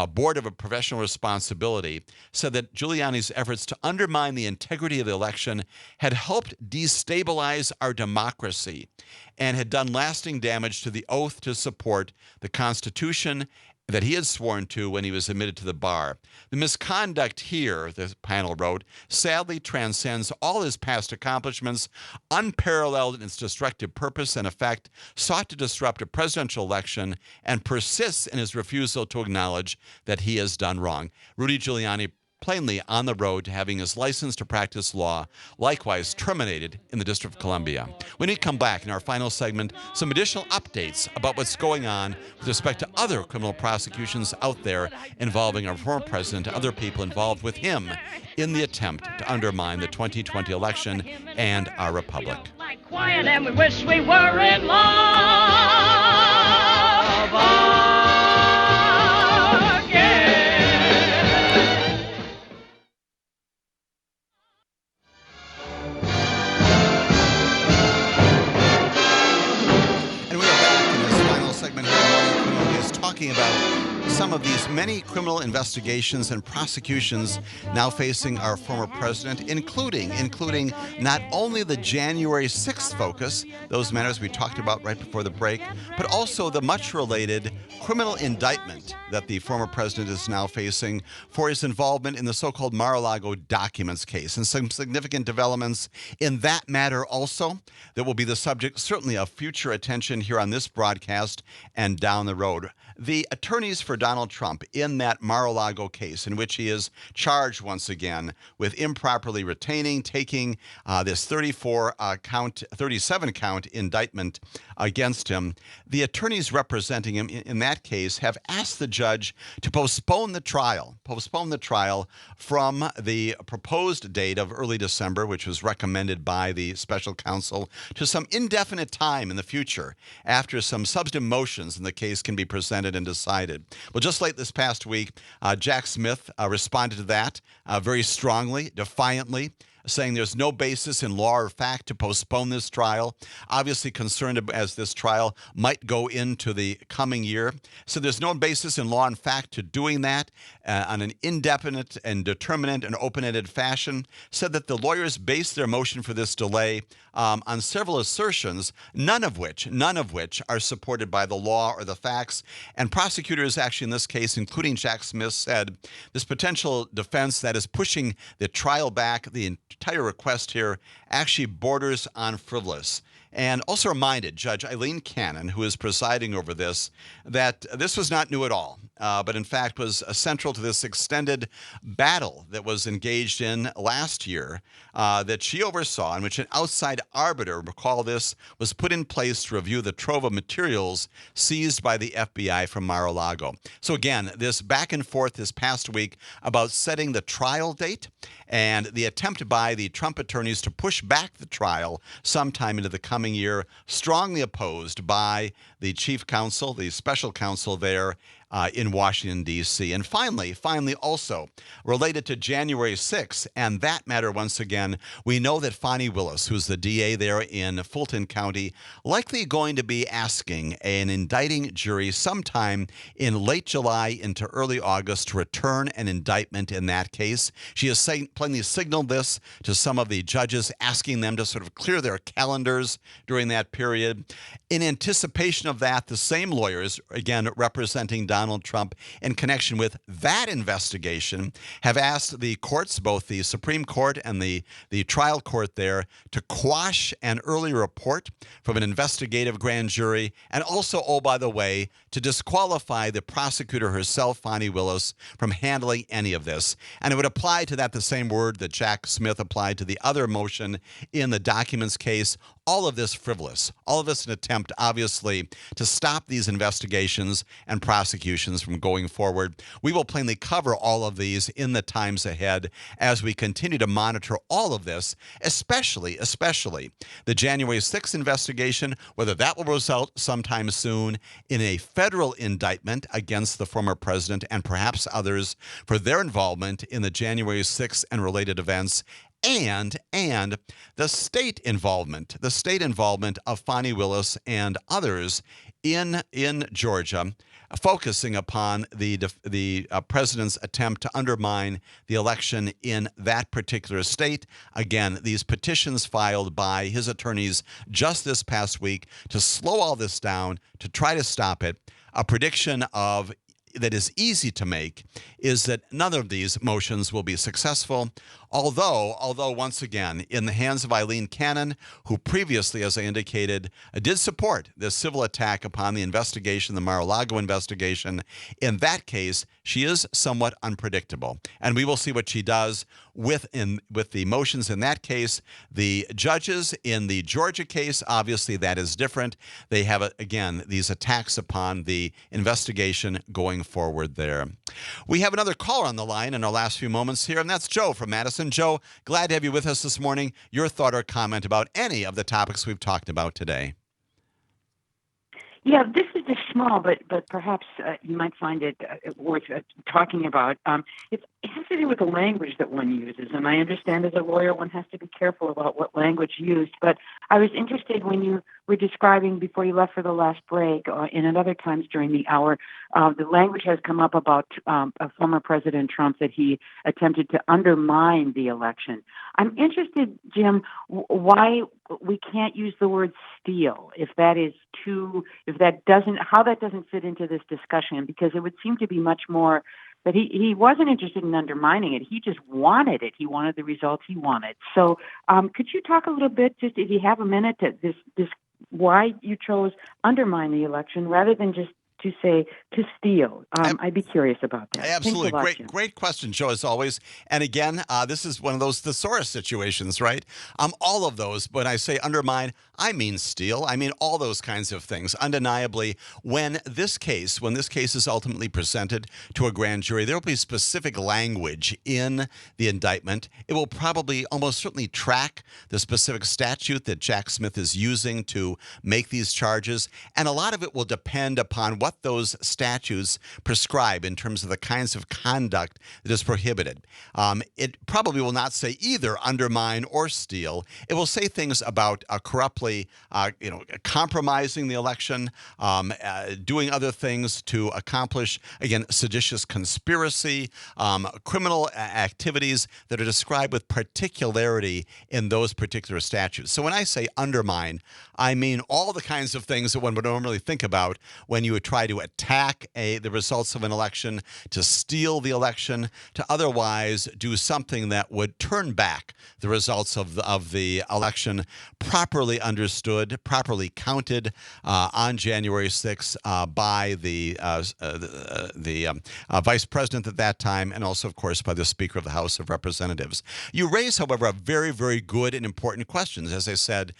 S3: Board of Professional Responsibility said that Giuliani's efforts to undermine the integrity of the election had helped destabilize our democracy and had done lasting damage to the oath to support the Constitution that he had sworn to when he was admitted to the bar. The misconduct here, the panel wrote, sadly transcends all his past accomplishments, unparalleled in its destructive purpose and effect, sought to disrupt a presidential election, and persists in his refusal to acknowledge that he has done wrong. Rudy Giuliani plainly on the road to having his license to practice law likewise terminated in the District of Columbia. When we come back in our final segment, some additional updates about what's going on with respect to other criminal prosecutions out there involving our former president and other people involved with him in the attempt to undermine the 2020 election and our republic.
S4: Like quiet and we wish we were in love again.
S3: And we are back in this final segment here. Morning Criminal is talking about some of these many criminal investigations and prosecutions now facing our former president, including not only the January 6th focus, those matters we talked about right before the break, but also the much related criminal indictment that the former president is now facing for his involvement in the so-called Mar-a-Lago documents case, and some significant developments in that matter also that will be the subject certainly of future attention here on this broadcast and down the road. The attorneys for Donald Trump in that Mar-a-Lago case, in which he is charged once again with improperly taking this 37 count indictment against him, the attorneys representing him in that case have asked the judge to postpone the trial from the proposed date of early December, which was recommended by the special counsel, to some indefinite time in the future after some substantive motions in the case can be presented and decided. Well, just late this past week, Jack Smith responded to that very strongly, defiantly, saying there's no basis in law or fact to postpone this trial, obviously concerned as this trial might go into the coming year. So there's no basis in law and fact to doing that on an indefinite and determinate and open-ended fashion, said that the lawyers based their motion for this delay on several assertions, none of which are supported by the law or the facts. And prosecutors actually in this case, including Jack Smith, said this potential defense that is pushing the trial back, the entire request here, actually borders on frivolous. And also reminded Judge Eileen Cannon, who is presiding over this, that this was not new at all, but in fact was central to this extended battle that was engaged in last year that she oversaw, in which an outside arbiter, recall this, was put in place to review the trove of materials seized by the FBI from Mar-a-Lago. So again, this back and forth this past week about setting the trial date and the attempt by the Trump attorneys to push back the trial sometime into the coming year, strongly opposed by the chief counsel, the special counsel there, in Washington, D.C. And finally, also related to January 6th, and that matter once again, we know that Fani Willis, who's the DA there in Fulton County, likely going to be asking an indicting jury sometime in late July into early August to return an indictment in that case. She has plainly signaled this to some of the judges, asking them to sort of clear their calendars during that period. In anticipation of that, the same lawyers, again representing Donald Trump in connection with that investigation, have asked the courts, both the Supreme Court and the trial court there, to quash an early report from an investigative grand jury, and also, oh, by the way, to disqualify the prosecutor herself, Fani Willis, from handling any of this. And it would apply to that the same word that Jack Smith applied to the other motion in the documents case. All of this frivolous, all of this an attempt, obviously, to stop these investigations and prosecutions from going forward. We will plainly cover all of these in the times ahead as we continue to monitor all of this, especially the January 6th investigation, whether that will result sometime soon in a federal indictment against the former president and perhaps others for their involvement in the January 6th and related events, and the state involvement of Fani Willis and others in Georgia, focusing upon the president's attempt to undermine the election in that particular state. Again, these petitions filed by his attorneys just this past week to slow all this down, to try to stop it. A prediction that is easy to make is that none of these motions will be successful, although once again, in the hands of Eileen Cannon, who previously, as I indicated, did support the civil attack upon the investigation, the Mar-a-Lago investigation. In that case, she is somewhat unpredictable, and we will see what she does with the motions in that case. The judges in the Georgia case, obviously that is different. They have, again, these attacks upon the investigation going forward there. We have another caller on the line in our last few moments here, and that's Joe from Madison. Joe, glad to have you with us this morning. Your thought or comment about any of the topics we've talked about today.
S9: Yeah, this is just small, but perhaps you might find it worth talking about. It has to do with the language that one uses, and I understand as a lawyer one has to be careful about what language used. But I was interested when you were describing before you left for the last break, and at other times during the hour, the language has come up about former President Trump that he attempted to undermine the election. I'm interested, Jim, why we can't use the word steal how that doesn't fit into this discussion, because it would seem to be much more that he wasn't interested in undermining it. He just wanted it. He wanted the results he wanted. So could you talk a little bit, just if you have a minute, to this why you chose undermine the election rather than just to say to steal? I'd be curious about that.
S3: Absolutely.
S9: Thanks a lot,
S3: Great question, Joe, as always. And again, this is one of those thesaurus situations, right? All of those, when I say undermine, I mean steal. I mean all those kinds of things. Undeniably, when this case is ultimately presented to a grand jury, there will be specific language in the indictment. It will probably almost certainly track the specific statute that Jack Smith is using to make these charges. And a lot of it will depend upon what those statutes prescribe in terms of the kinds of conduct that is prohibited. It probably will not say either undermine or steal. It will say things about corruptly, compromising the election, doing other things to accomplish, again, seditious conspiracy, criminal activities that are described with particularity in those particular statutes. So when I say undermine, I mean all the kinds of things that one would normally think about when you would try to attack the results of an election, to steal the election, to otherwise do something that would turn back the results of the election, properly understood, properly counted on January 6th by the vice president at that time, and also, of course, by the Speaker of the House of Representatives. You raise, however, a very, very good and important question. As I said,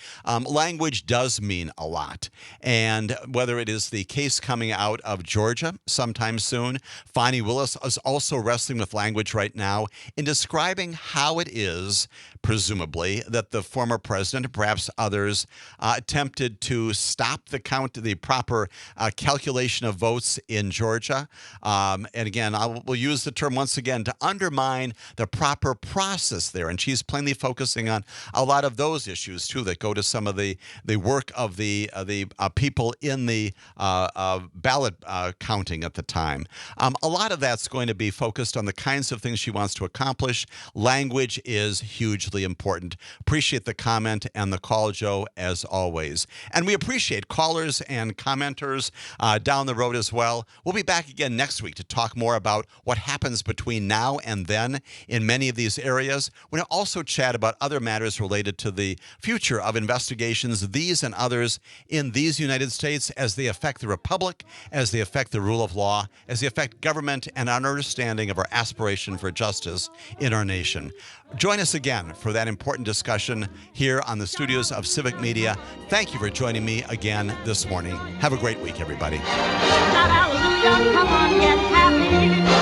S3: language does mean a lot, and whether it is the case coming coming out of Georgia sometime soon. Fani Willis is also wrestling with language right now in describing how it is, presumably, that the former president, and perhaps others, attempted to stop the proper calculation of votes in Georgia. And again, we'll use the term once again to undermine the proper process there. And she's plainly focusing on a lot of those issues, too, that go to some of the work of the people in the ballot counting at the time. A lot of that's going to be focused on the kinds of things she wants to accomplish. Language is hugely important. Appreciate the comment and the call, Joe, as always. And we appreciate callers and commenters down the road as well. We'll be back again next week to talk more about what happens between now and then in many of these areas. We're going to also chat about other matters related to the future of investigations, these and others, in these United States as they affect the Republic, as they affect the rule of law, as they affect government and our understanding of our aspiration for justice in our nation. Join us again for that important discussion here on the studios of Civic Media. Thank you for joining me again this morning. Have a great week, everybody.
S4: Hallelujah, come on, get happy.